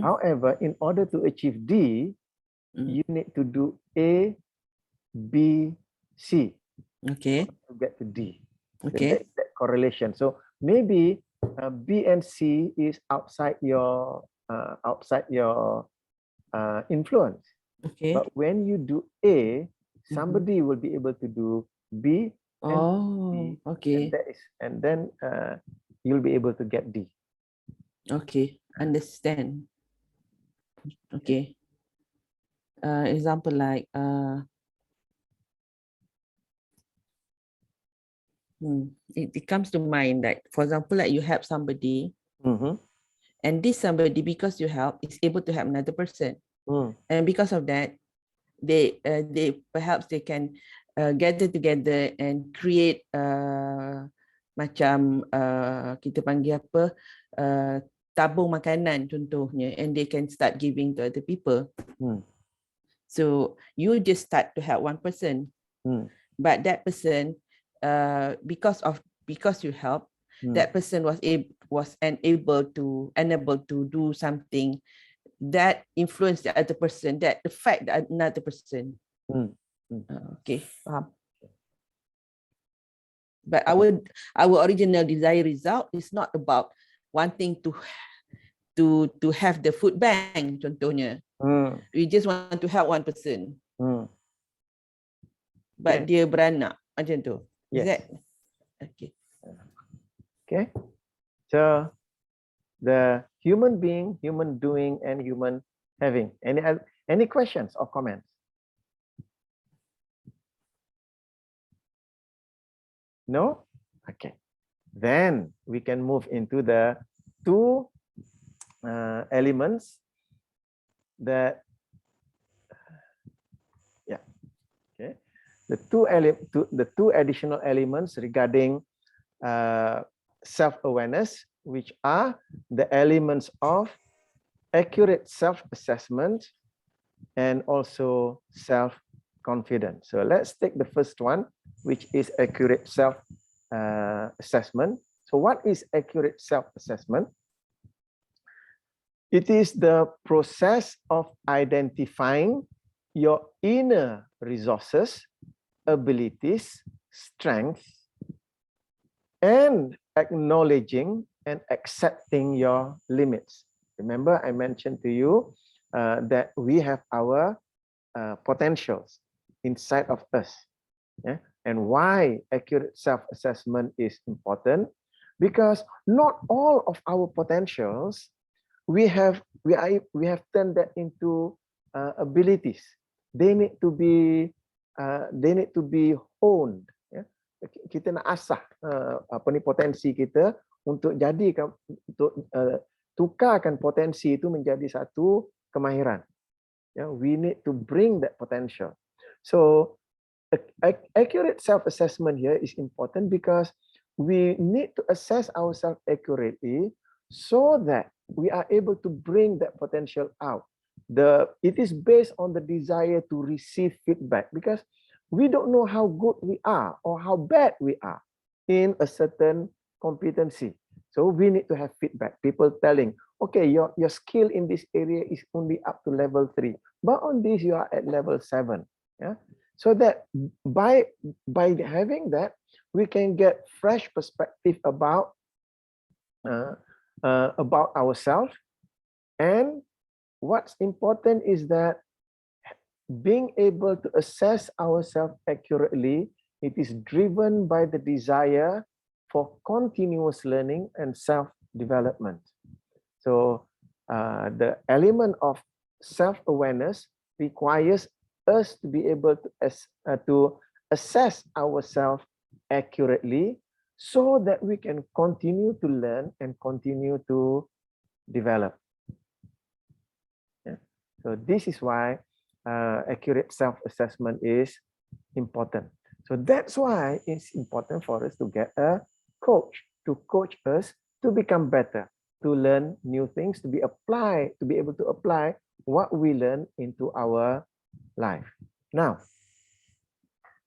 S1: However, in order to achieve D, you need to do A, B, C.
S5: Okay.
S1: To get to D.
S5: Okay.
S1: So that correlation. So maybe B and C is outside your influence.
S5: Okay.
S1: But when you do A, somebody will be able to do B.
S5: Oh, okay.
S1: And then you'll be able to get D.
S5: Okay, understand. Okay. Example like it comes to mind that, for example, like you help somebody, and this somebody, because you help, is able to help another person, and because of that, they perhaps they can gather together and create macam kita panggil apa, tabung makanan contohnya, and they can start giving to other people. So you just start to help one person, but that person, because you help, that person was unable to do something that influenced the other person, that affect another person. Okay, faham. But our original desired result is not about wanting to have the food bank contohnya. We just want to help one person. But dia beranak macam tu. Is that okay?
S1: Okay. So the human being, human doing, and human having. Any questions or comments? No? Okay. Then we can move into the two elements that okay. The two additional elements regarding self-awareness, which are the elements of accurate self-assessment and also self-confidence. So let's take the first one, which is accurate self-assessment. So what is accurate self-assessment? It is the process of identifying your inner resources, abilities, strengths, and acknowledging and accepting your limits. Remember, I mentioned to you that we have our potentials inside of us. And why accurate self-assessment is important? Because not all of our potentials we have we have turned that into abilities. They need to be honed. Ya. Kita nak asah potensi kita untuk jadikan, untuk tukarkan potensi itu menjadi satu kemahiran. Yeah, we need to bring that potential. So accurate self-assessment here is important because we need to assess ourselves accurately so that we are able to bring that potential out. It is based on the desire to receive feedback, because we don't know how good we are or how bad we are in a certain competency. So we need to have feedback. People telling, okay, your skill in this area is only up to level 3, but on this you are at level 7. Yeah. So that by having that, we can get fresh perspective about ourselves. And what's important is that being able to assess ourselves accurately, it is driven by the desire for continuous learning and self-development. So the element of self-awareness requires us to be able to assess ourselves accurately so that we can continue to learn and continue to develop. Yeah. So this is why accurate self-assessment is important. So that's why it's important for us to get a coach to coach us to become better, to learn new things, to be able to apply what we learn into our life. Now,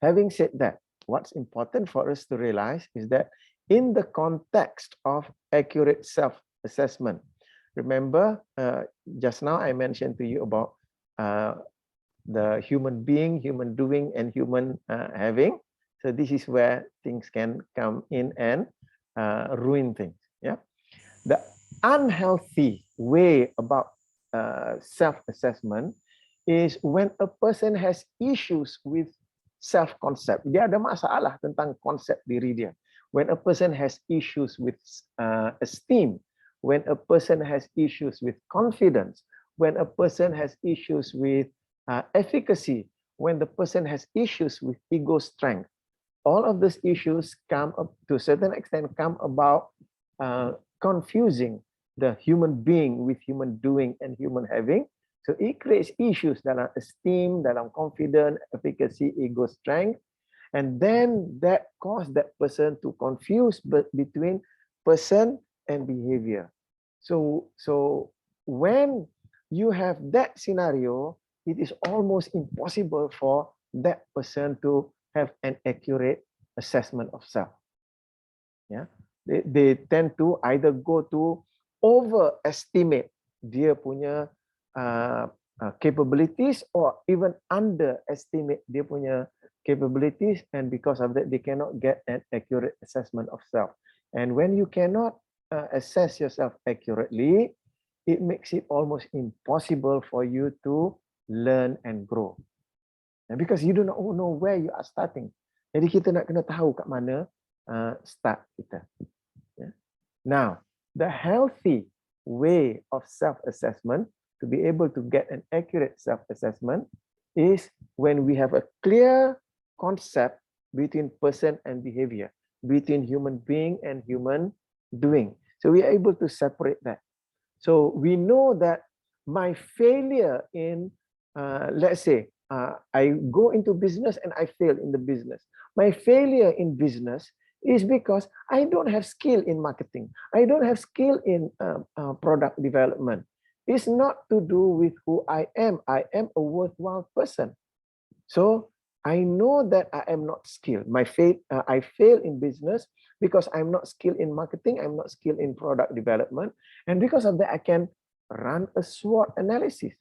S1: having said that, what's important for us to realize is that in the context of accurate self-assessment, remember just now I mentioned to you about the human being, human doing, and human having. So this is where things can come in and ruin things. Yeah, the unhealthy way about self-assessment is when a person has issues with self-concept. Dia ada masalah tentang konsep diri dia. When a person has issues with esteem, when a person has issues with confidence, when a person has issues with efficacy, when the person has issues with ego strength, all of these issues come up to a certain extent come about confusing the human being with human doing and human having. So it creates issues dalam esteem, dalam confidence, efficacy, ego strength, and then that causes that person to confuse between person and behavior. So when you have that scenario, it is almost impossible for that person to have an accurate assessment of self. Yeah, they tend to either go to overestimate dia punya capabilities or even underestimate dia punya capabilities, and because of that they cannot get an accurate assessment of self. And when you cannot assess yourself accurately, it makes it almost impossible for you to learn and grow. And because you do not know where you are starting. Jadi kita nak kena tahu kat mana start kita. Yeah. Now, the healthy way of self-assessment, to be able to get an accurate self-assessment, is when we have a clear concept between person and behavior, between human being and human doing. So we are able to separate that. So we know that my failure in, let's say, I go into business and I fail in the business. My failure in business is because I don't have skill in marketing. I don't have skill in product development. It's not to do with who I am. I am a worthwhile person. So I know that I am not skilled. I fail in business because I'm not skilled in marketing. I'm not skilled in product development. And because of that, I can run a SWOT analysis.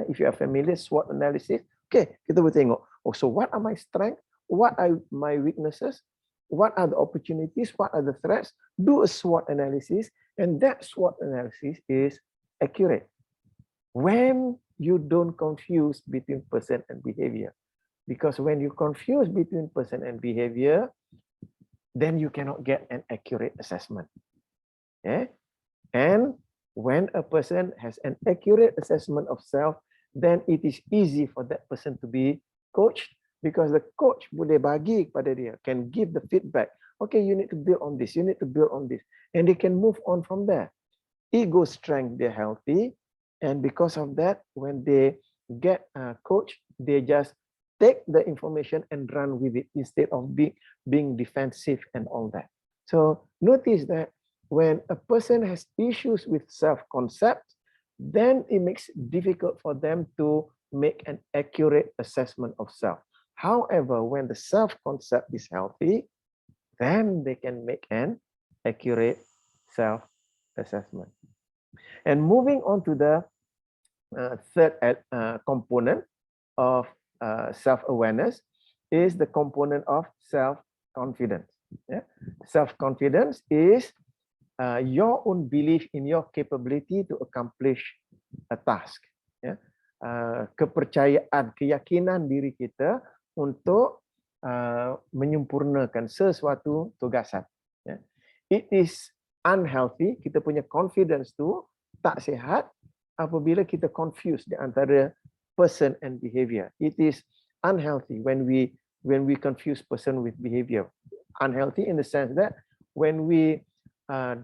S1: If you are familiar, SWOT analysis, okay, kita boleh tengok, oh, so what are my strengths? What are my weaknesses? What are the opportunities? What are the threats? Do a SWOT analysis, and that SWOT analysis is accurate. When you don't confuse between person and behavior, because when you confuse between person and behavior, then you cannot get an accurate assessment. Yeah? And when a person has an accurate assessment of self, then it is easy for that person to be coached, because the coach boleh bagi kepada dia, can give the feedback. Okay, you need to build on this, you need to build on this, and they can move on from there. Ego strength, they're healthy, and because of that, when they get coached, they just take the information and run with it instead of being defensive and all that. So notice that when a person has issues with self-concept, then it makes it difficult for them to make an accurate assessment of self. However, when the self-concept is healthy, then they can make an accurate self-assessment. And moving on to the third component of self-awareness is the component of self-confidence. Yeah? Self-confidence is your own belief in your capability to accomplish a task. Yeah? Kepercayaan, keyakinan diri kita untuk menyempurnakan sesuatu tugasan. Yeah? It is unhealthy, kita punya confidence tu tak sihat apabila kita confuse di antara person and behavior. It is unhealthy when we confuse person with behavior. Unhealthy in the sense that when we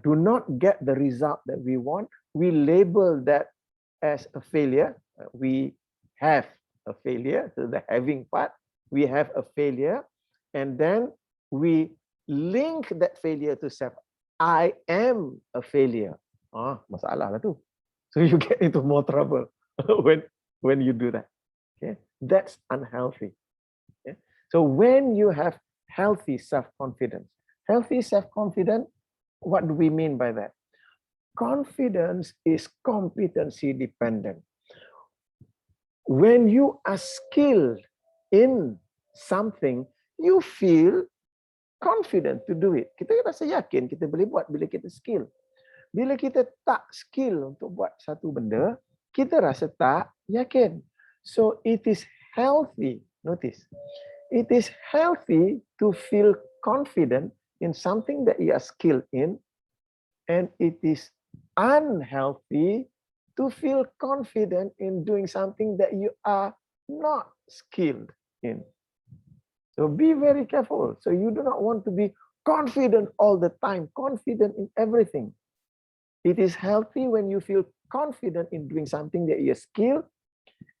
S1: do not get the result that we want, we label that as a failure. We have a failure, so the having part, we have a failure, and then we link that failure to self. I am a failure. Masalah lah tu. So you get into more trouble when you do that. Okay, that's unhealthy. Okay? So when you have healthy self-confidence, what do we mean by that? Confidence is competency dependent. When you are skilled in something, you feel confident to do it. Kita rasa yakin kita boleh buat bila kita skill. Bila kita tak skill untuk buat satu benda, kita rasa tak yakin. So it is healthy, notice, it is healthy to feel confident in something that you are skilled in, and it is unhealthy to feel confident in doing something that you are not skilled in. So be very careful. So you do not want to be confident all the time, confident in everything. It is healthy when you feel confident in doing something that you're skilled,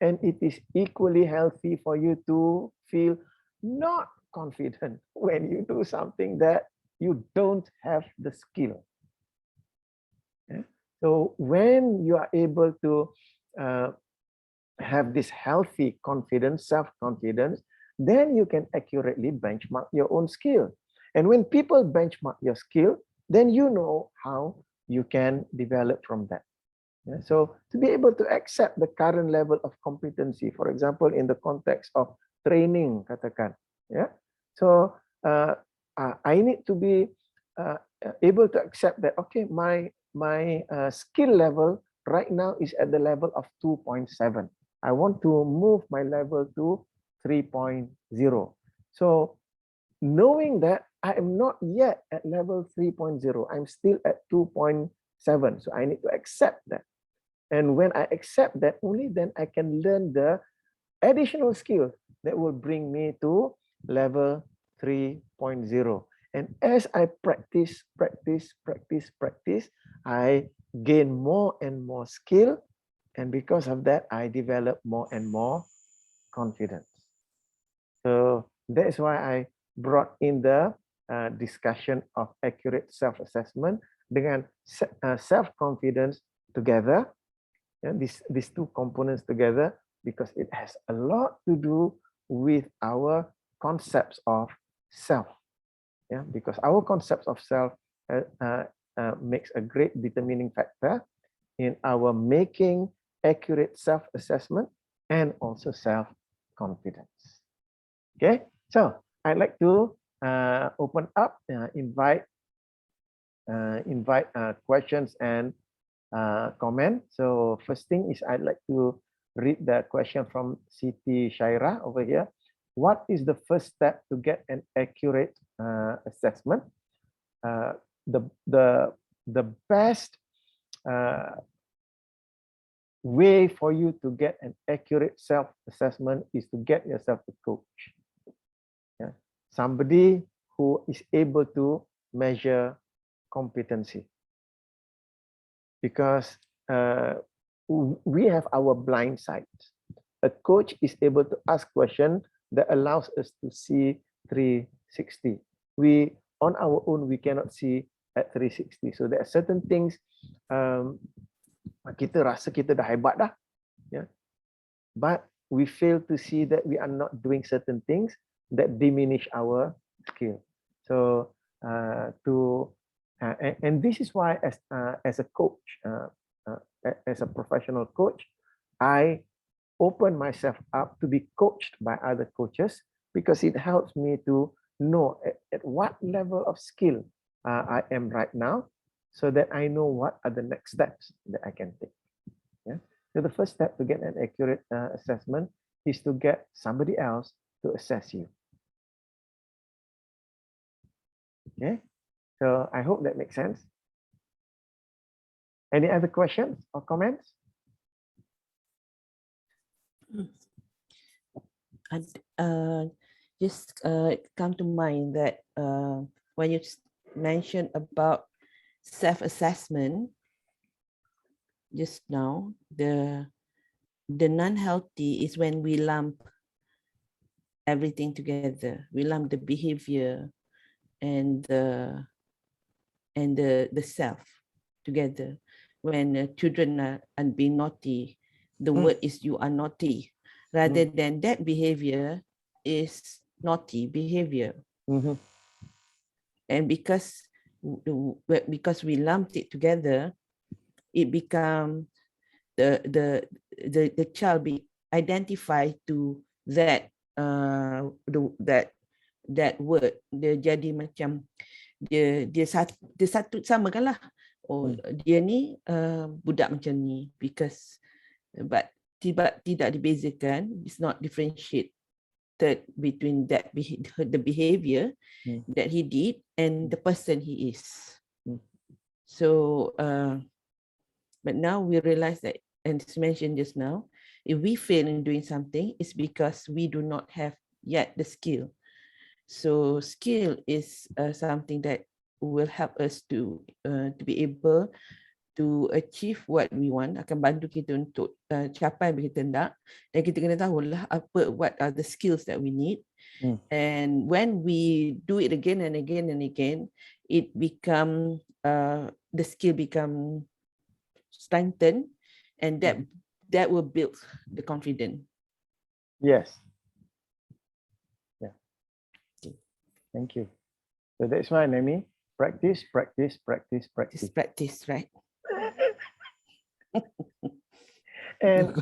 S1: and it is equally healthy for you to feel not confident when you do something that you don't have the skill. Yeah? So when you are able to have this healthy confidence, self-confidence, then you can accurately benchmark your own skill. And when people benchmark your skill, then you know how you can develop from that. Yeah? So to be able to accept the current level of competency, for example, in the context of training, katakan, yeah. So I need to be able to accept that, okay, my skill level right now is at the level of 2.7. I want to move my level to 3.0. So knowing that I am not yet at level 3.0, I'm still at 2.7. So I need to accept that. And when I accept that, only then I can learn the additional skills that will bring me to level 3.0. And as I practice, I gain more and more skill. And because of that, I develop more and more confidence. So that's why I brought in the discussion of accurate self-assessment dengan self-confidence together. Yeah, these two components together, because it has a lot to do with our concepts of self. Yeah, because our concepts of self makes a great determining factor in our making accurate self-assessment and also self-confidence. Okay, so I'd like to open up, invite questions and comment. So first thing is I'd like to read the question from Siti Shaira over here. What is the first step to get an accurate assessment? The best way for you to get an accurate self-assessment is to get yourself a coach. Yeah? Somebody who is able to measure competency. Because we have our blind sides. A coach is able to ask questions that allows us to see 360. On our own, we cannot see at 360. So there are certain things kita rasa kita dah hebat dah, yeah. But we fail to see that we are not doing certain things that diminish our skill. So and this is why as a coach, as a professional coach, I open myself up to be coached by other coaches, because it helps me to know at what level of skill I am right now, so that I know what are the next steps that I can take. Yeah. So the first step to get an accurate assessment is to get somebody else to assess you. Okay. So I hope that makes sense. Any other questions or comments?
S5: Just come to mind that when you mentioned about self-assessment just now, the non-healthy is when we lump everything together. We lump the behavior and the self together. When children are being naughty, the word is you are naughty, rather than that behavior is naughty behavior. And because we lumped it together, it become the child be identified to that that word. Dia jadi macam dia satu samakanlah. Oh, dia ni budak macam ni, because but tidak dibezakan, it's not differentiated between that the behavior that he did and the person he is. So but now we realize that, and it's mentioned just now, if we fail in doing something, it's because we do not have yet the skill. So skill is something that will help us to be able to achieve what we want, akan bantu kita untuk capai yang kita nak, dan kita kena tahulah what are the skills that we need. And when we do it again and again and again, it become the skill become strengthened, and that will build the confidence.
S1: Yes. Yeah. Thank you. So that's why, Nemi, practice, right? And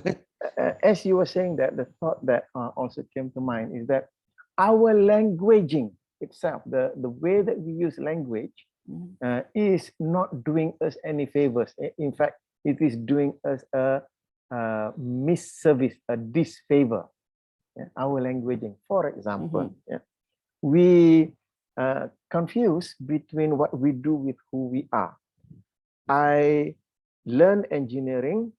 S1: as you were saying that, the thought that also came to mind is that our languaging itself, the way that we use language, is not doing us any favors. In fact, it is doing us a misservice, a disfavor. Yeah, our languaging. For example, yeah, we confuse between what we do with who we are. I learn engineering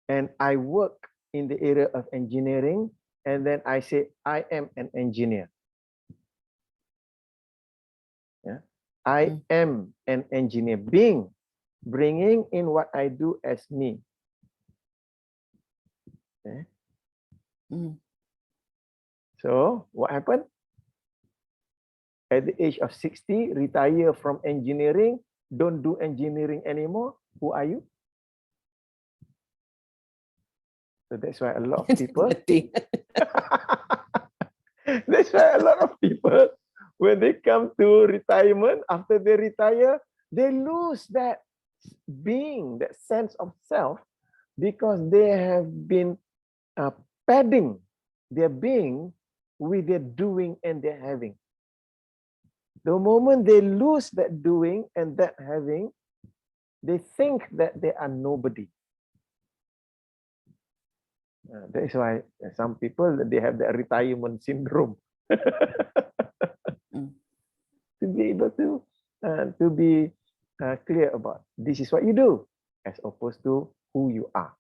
S1: and I work in the area of engineering, and then I say I am an engineer. Yeah, I am an engineer, bringing in what I do as me. Okay. So what happened? At the age of 60, retire from engineering, don't do engineering anymore. Who are you? So that's why a lot of people that's why a lot of people, when they come to retirement, after they retire, they lose that being, that sense of self, because they have been padding their being with their doing and their having. The moment they lose that doing and that having, they think that they are nobody. That is why some people, they have the retirement syndrome. To be able to be clear about, this is what you do. as opposed to who you are.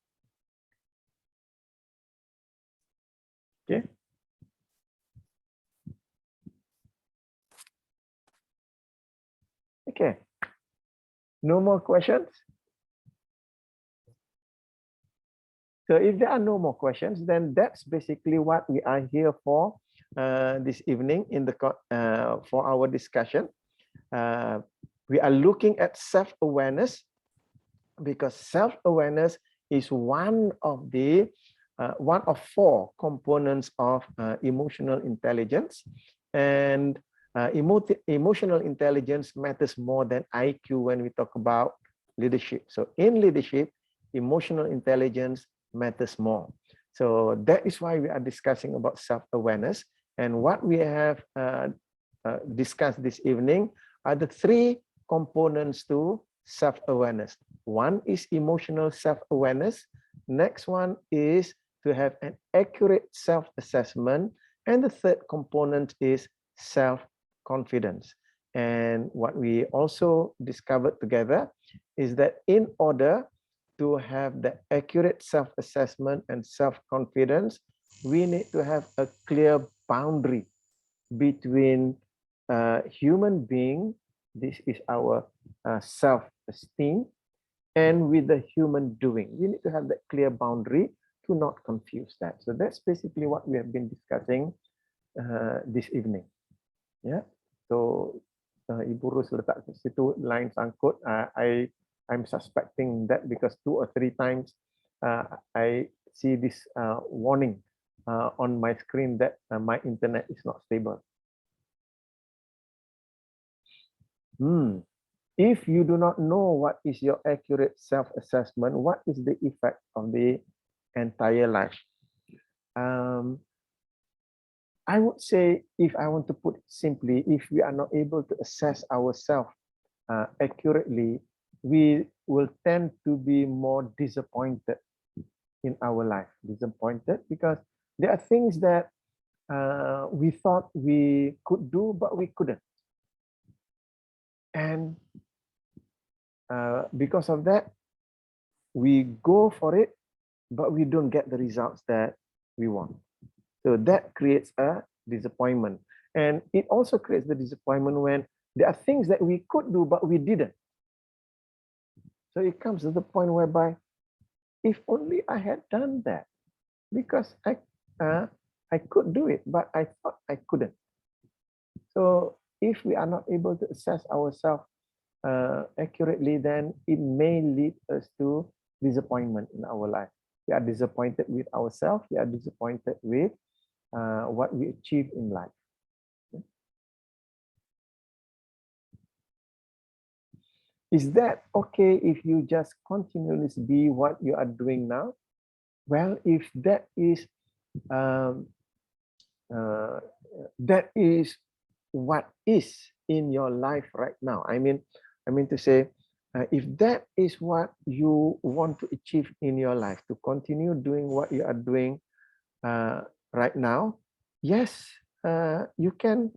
S1: Okay. Okay. No more questions? So if there are no more questions, then that's basically what we are here for this evening in the for our discussion. We are looking at self-awareness, because self-awareness is one of four components of emotional intelligence, and emotional intelligence matters more than IQ when we talk about leadership. So in leadership, emotional intelligence matters more. So that is why we are discussing about self-awareness. And what we have discussed this evening are the three components to self-awareness. One is emotional self-awareness. Next one is to have an accurate self-assessment. And the third component is self-confidence. And what we also discovered together is that in order to have the accurate self-assessment and self-confidence, we need to have a clear boundary between human being, this is our self-esteem, and with the human doing. We need to have that clear boundary to not confuse that. So that's basically what we have been discussing this evening. Yeah. So Ibu Rus letak ke situ line sangkut. I'm suspecting that because 2 or 3 times I see this warning on my screen that my internet is not stable. If you do not know what is your accurate self-assessment, what is the effect of the entire life? I would say, if I want to put it simply, if we are not able to assess ourselves accurately, we will tend to be more disappointed in our life. Disappointed because there are things that we thought we could do, but we couldn't. And because of that, we go for it, but we don't get the results that we want. So that creates a disappointment. And it also creates the disappointment when there are things that we could do, but we didn't. So it comes to the point whereby, if only I had done that, because I could do it, but I thought I couldn't. So if we are not able to assess ourselves accurately, then it may lead us to disappointment in our life. We are disappointed with ourselves. We are disappointed with what we achieve in life. Is that okay if you just continuously be what you are doing now? Well, if that is what is in your life right now. I mean to say, if that is what you want to achieve in your life, to continue doing what you are doing right now, yes, you can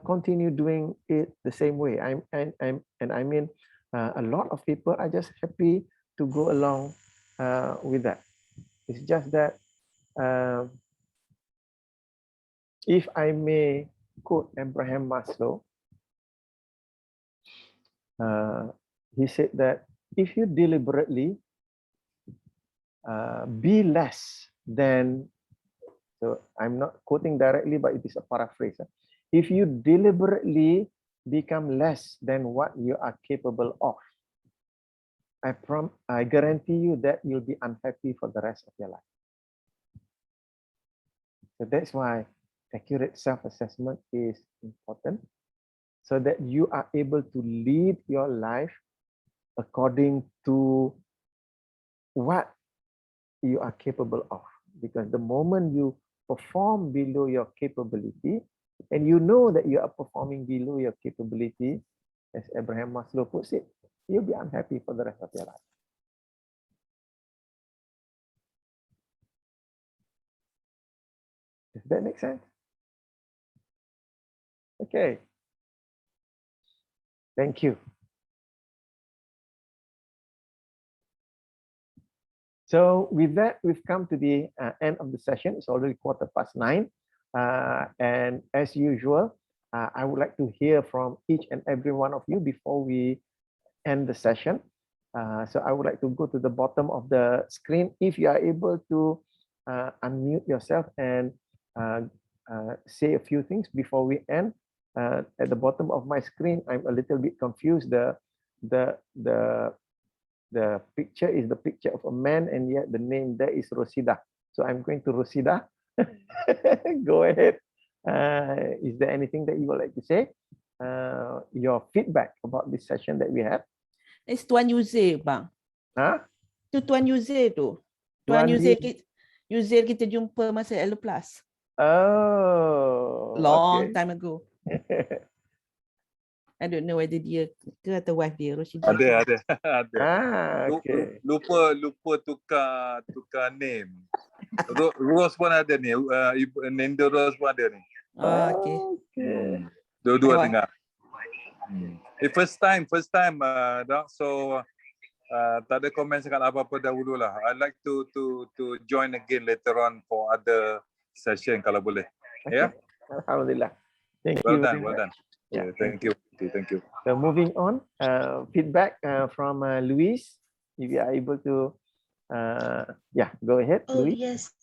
S1: continue doing it the same way. I mean, a lot of people are just happy to go along with that. It's just that if I may quote Abraham Maslow, he said that if you deliberately be less than, so I'm not quoting directly, but it is a paraphrase. If you deliberately become less than what you are capable of, I guarantee you that you'll be unhappy for the rest of your life. So that's why accurate self-assessment is important, so that you are able to lead your life according to what you are capable of. Because the moment you perform below your capability, and you know that you are performing below your capability, as Abraham Maslow puts it, you'll be unhappy for the rest of your life. Does that make sense? Okay. Thank you. So with that, we've come to the end of the session. It's already 9:15. And as usual, I would like to hear from each and every one of you before we end the session. So I would like to go to the bottom of the screen. If you are able to unmute yourself and say a few things before we end. At the bottom of my screen, I'm a little bit confused. The picture is the picture of a man, and yet the name there is Rosida. So I'm going to Rosida. Go ahead. Is there anything that you would like to say? Your feedback about this session that we had?
S5: It's Tuan Yuzir, bang.
S1: Huh?
S5: Tu Tuan Yuzir tu.
S1: Tuan
S5: Tuan Yuzir kita jumpa masa Elo Plus.
S1: Oh,
S5: Long
S1: okay.
S5: time ago. I don't know whether dia ke atau wife dia, Roshida.
S2: Ada.
S1: Okay.
S2: Lupa tukar name. Rose pun ada ni. Nenda Rose pun ada ni.
S5: Okay.
S1: Okay.
S2: Dua-dua
S5: Oh.
S2: tengah. First time. So tak ada komen sangat apa-apa dahulu lah. I'd like to join again later on for other session kalau boleh.
S1: Okay.
S2: Yeah.
S1: Alhamdulillah. Thank
S2: Well
S1: you.
S2: done.
S1: Yeah,
S2: Thank you.
S1: So moving on, feedback from Luis. If you are able to, go ahead,
S6: Oh,
S1: Luis.
S6: yes.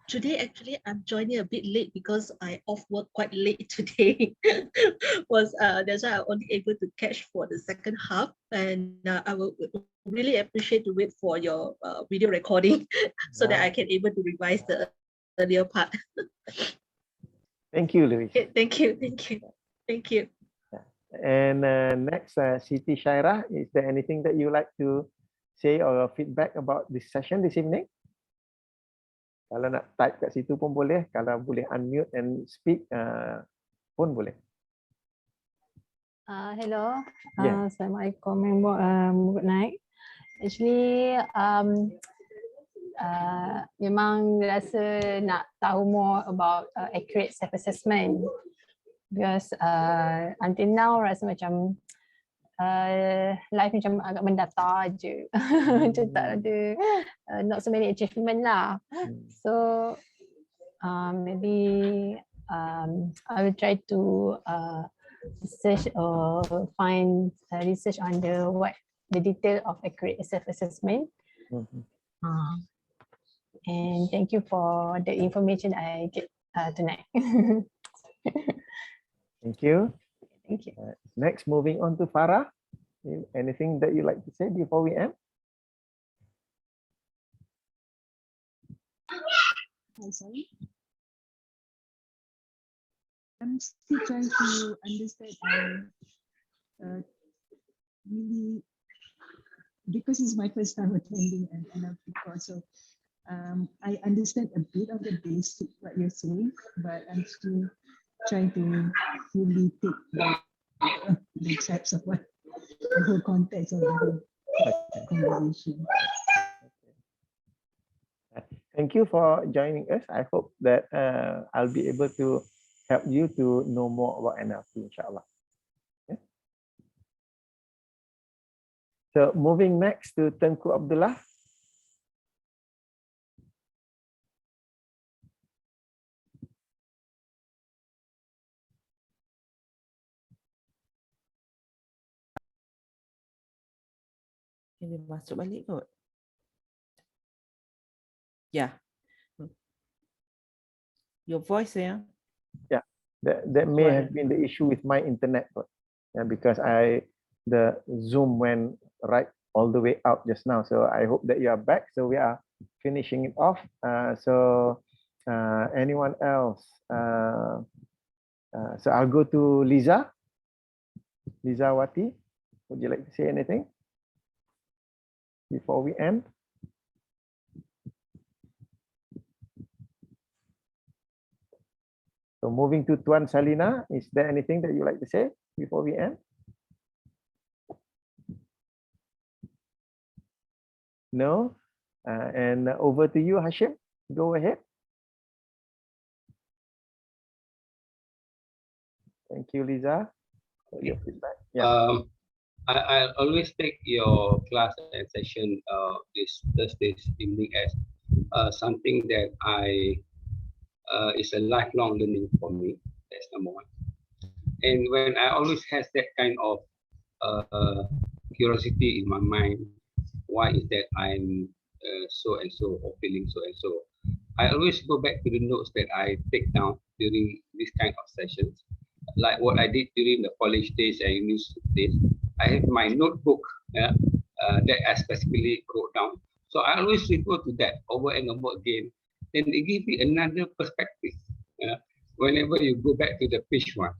S6: Today, actually, I'm joining a bit late because I off work quite late today. That's why I'm only able to catch for the second half. And I will really appreciate to wait for your video recording so that I can able to revise the earlier part.
S1: Thank you, Luis.
S6: Okay, thank you.
S1: And next, Siti Shaira, is there anything that you like to say or feedback about this session this evening? Kalau nak type kat situ pun boleh. Kalau boleh unmute and speak pun boleh.
S7: Hello.
S1: Yeah.
S7: Assalamualaikum and good night. Actually, memang rasa nak tahu more about accurate self-assessment because until now rasa macam life macam agak mendatar je. Macam tak ada not so many achievement lah. So maybe I will try to research or find research on the detail of accurate self-assessment. And thank you for the information I get tonight.
S1: Thank you.
S7: Thank you.
S1: Next, moving on to Farah. Anything that you like to say before we end?
S8: I'm sorry. I'm still trying to understand really because it's my first time attending an NLP course, so I understand a bit of the basic what you're saying, but I'm still trying to fully take the steps of what the whole context of the whole conversation.
S1: Thank you for joining us. I hope that I'll be able to help you to know more about NLP, inshallah. Okay. So moving next to Tengku Abdullah.
S5: Ini masuk balik kot. Yeah. Your voice, yeah.
S1: Yeah, that may have been the issue with my internet, but because the Zoom went right all the way out just now. So I hope that you are back. So we are finishing it off. Anyone else? So I'll go to Liza. Liza Wati, would you like to say anything before we end? So moving to Tuan Salina, is there anything that you like to say before we end? No? And over to you, Hashim. Go ahead. Thank you, Liza, for your feedback. Yeah.
S9: I always take your class and session this Thursday's evening as something that is a lifelong learning for me. That's number one. And when I always has that kind of curiosity in my mind, why is that I'm so and so or feeling so and so? I always go back to the notes that I take down during this kind of sessions, like what I did during the college days and university days. I have my notebook that I specifically wrote down. So I always refer to that over and over again. Then it gives me another perspective. Whenever you go back to the page one.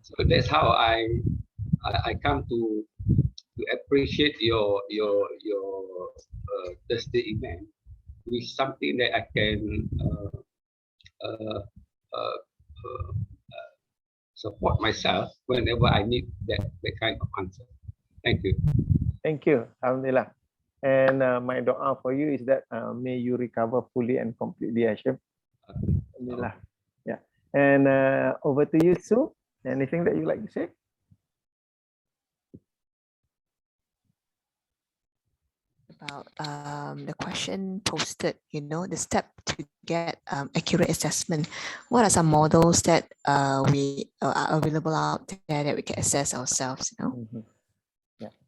S9: So that's how I come to appreciate your Thursday event with something that I can uh, uh, uh, support myself whenever I need that kind of answer. Thank you.
S1: Thank you. Alhamdulillah. And my dua for you is that may you recover fully and completely, Hashim. Alhamdulillah. Yeah. And over to you, Sue. Anything that you like to say?
S10: About the question posted, the step to get accurate assessment. What are some models that we are available out there that we can assess ourselves?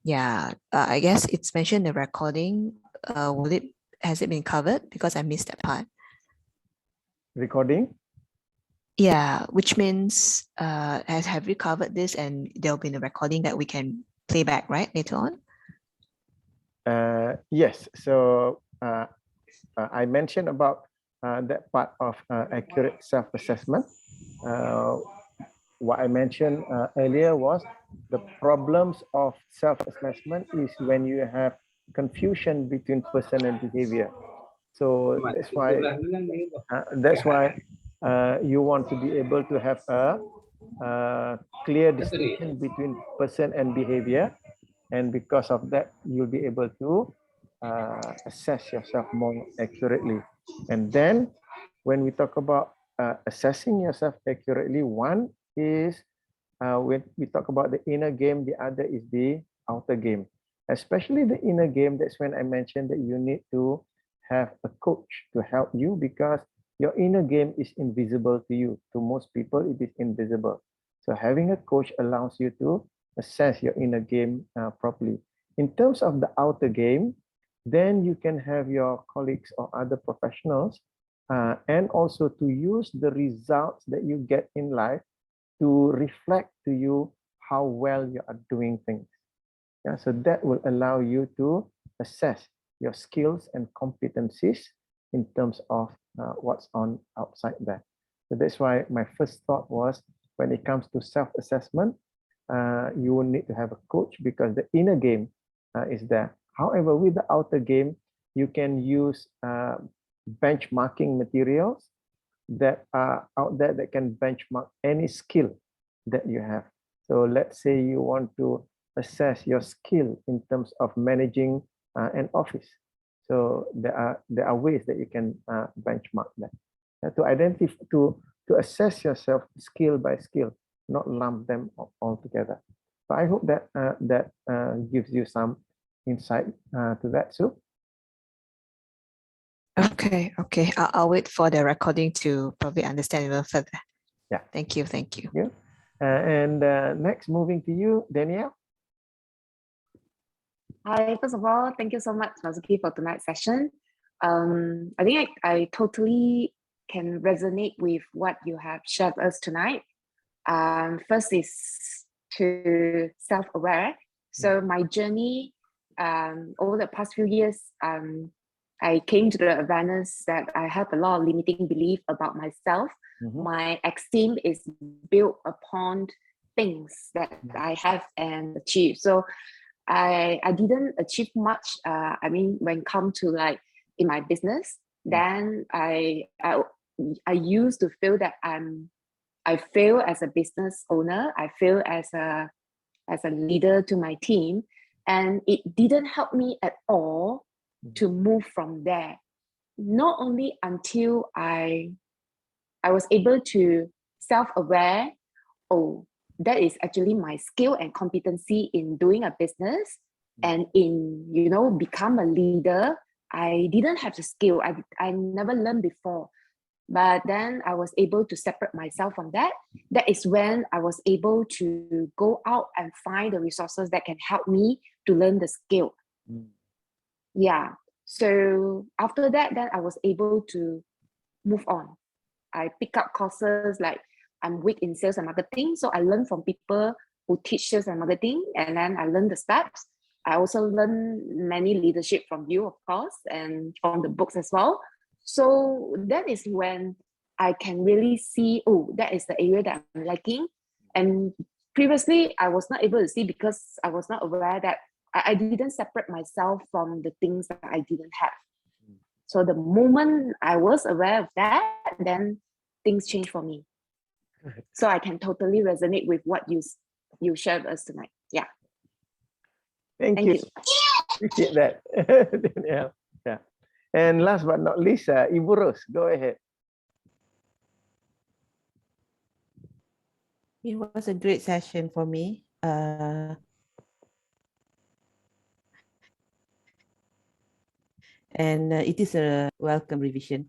S10: Yeah, I guess it's mentioned in the recording. Has it been covered? Because I missed that part.
S1: Recording?
S10: Yeah, which means have we covered this, and there'll be a recording that we can play back, right, later on?
S1: Yes. So I mentioned about that part of accurate self-assessment. What I mentioned earlier was the problems of self-assessment is when you have confusion between person and behavior. So that's why you want to be able to have a clear distinction between person and behavior. And because of that, you'll be able to assess yourself more accurately. And then when we talk about assessing yourself accurately, one is when we talk about the inner game, the other is the outer game. Especially the inner game, that's when I mentioned that you need to have a coach to help you, because your inner game is invisible to you. To most people, it is invisible. So having a coach allows you to assess your inner game properly. In terms of the outer game, then you can have your colleagues or other professionals and also to use the results that you get in life to reflect to you how well you are doing things. Yeah, so that will allow you to assess your skills and competencies in terms of what's on outside there. So that's why my first thought was, when it comes to self-assessment, you will need to have a coach, because the inner game is there. However, with the outer game, you can use benchmarking materials that are out there that can benchmark any skill that you have. So let's say you want to assess your skill in terms of managing an office. So there are ways that you can benchmark that to identify, to assess yourself skill by skill, not lump them all together. So I hope that that gives you some insight to that, Sue.
S10: Okay. I'll wait for the recording to probably understand even further.
S1: Yeah.
S10: Thank you.
S1: Yeah. And next, moving to you, Danielle.
S3: Hi, first of all, thank you so much, Mazuki, for tonight's session. I think I totally can resonate with what you have shared with us tonight. First is to self-aware. So my journey over the past few years, I came to the awareness that I have a lot of limiting belief about myself. My esteem is built upon things that I have and achieve. So I didn't achieve much. I mean, when it comes to like in my business, then I used to feel that I fail as a business owner. I fail as a leader to my team, and it didn't help me at all to move from there. Not only until I was able to self-aware. Oh, that is actually my skill and competency in doing a business and in, you know, become a leader. I didn't have the skill. I never learned before. But then I was able to separate myself from that. That is when I was able to go out and find the resources that can help me to learn the skill. Yeah. So after that, then I was able to move on. I pick up courses, like I'm weak in sales and marketing. So I learn from people who teach sales and marketing, and then I learn the steps. I also learn many leadership from you, of course, and from the books as well. So that is when I can really see, oh, that is the area that I'm lacking. And previously, I was not able to see because I was not aware that I didn't separate myself from the things that I didn't have. So the moment I was aware of that, then things changed for me. So I can totally resonate with what you shared with us tonight. Yeah.
S1: Thank you. Appreciate that. Danielle. Yeah. And last but not least, Ibu Rose, go ahead.
S5: It was a great session for me. And it is a welcome revision,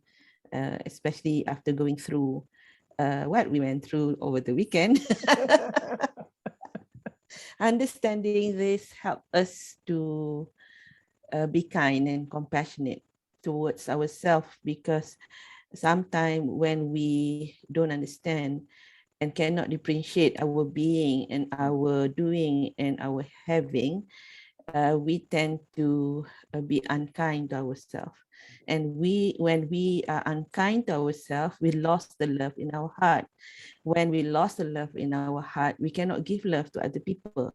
S5: especially after going through what we went through over the weekend. Understanding this helped us to be kind and compassionate towards ourselves, because sometimes when we don't understand and cannot differentiate our being and our doing and our having, we tend to be unkind to ourselves. And when we are unkind to ourselves, we lost the love in our heart. When we lost the love in our heart, we cannot give love to other people.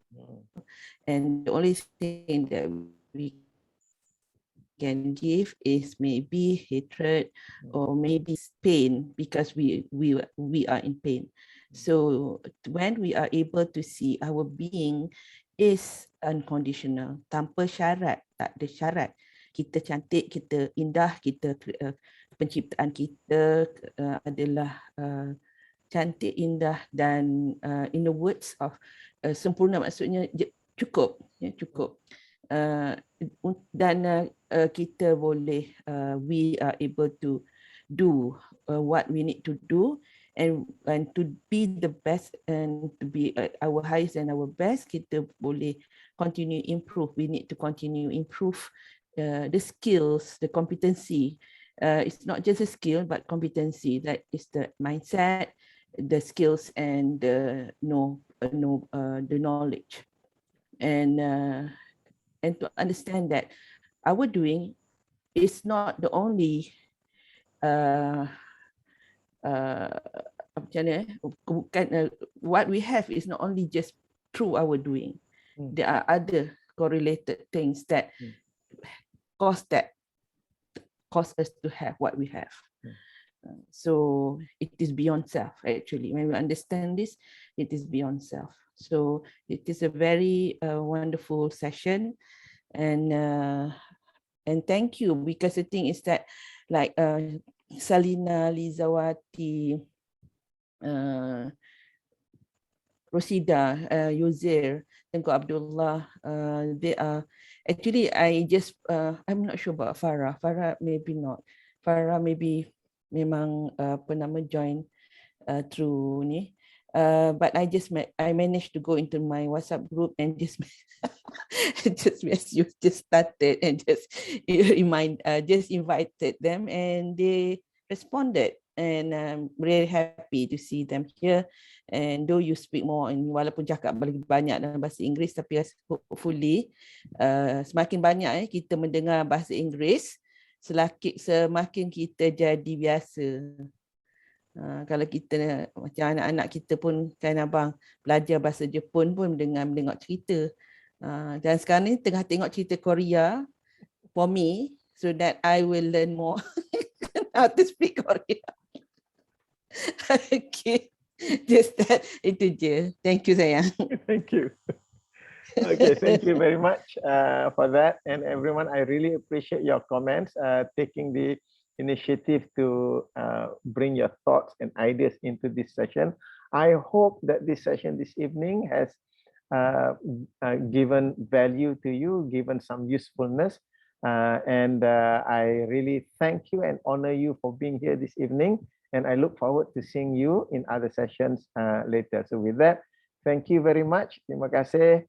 S5: And the only thing that we can give is maybe hatred or maybe pain, because we are in pain. So when we are able to see our being is unconditional, tanpa syarat, tak ada syarat. Kita cantik, kita indah, kita penciptaan kita adalah cantik, indah, dan in the words of sempurna, maksudnya cukup, ya, cukup. Dan kita boleh, we are able to do what we need to do, and to be the best and to be our highest and our best. Kita boleh continue improve. We need to continue improve the skills, the competency. It's not just a skill, but competency. That is the mindset, the skills, and the knowledge. And to understand that our doing is not the only what we have is not only just through our doing. There are other correlated things that cause us to have what we have. So it is beyond self, actually. When we understand this, it is beyond self. So it is a very wonderful session, and thank you, because the thing is that, like Salina, Lizawati, Rosida, Yuzair, Tengku Abdullah, they are actually, I'm not sure about Farah. Farah maybe not. Farah maybe memang pernah join through ni. But I managed to go into my WhatsApp group and just as you just started and just invited them, and they responded, and I'm really happy to see them here. And though you speak more, and walaupun cakap lebih banyak dalam bahasa Inggeris, tapi hopefully semakin banyak kita mendengar bahasa Inggeris, semakin kita jadi biasa. Kalau kita macam anak-anak kita pun kan abang belajar bahasa Jepun pun dengan mendengar cerita. Dan sekarang ni tengah tengok cerita Korea for me, so that I will learn more how to speak Korea. Okay, just that, itu je. Thank you sayang.
S1: Thank you. Okay, thank you very much for that. And everyone, I really appreciate your comments, taking the initiative to bring your thoughts and ideas into this session. I hope that this session this evening has given value to you, given some usefulness. And I really thank you and honor you for being here this evening. And I look forward to seeing you in other sessions later. So with that, thank you very much. Terima kasih.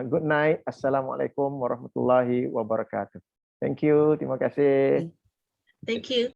S1: Good night. Assalamualaikum warahmatullahi wabarakatuh. Thank you. Terima kasih.
S6: Thank you.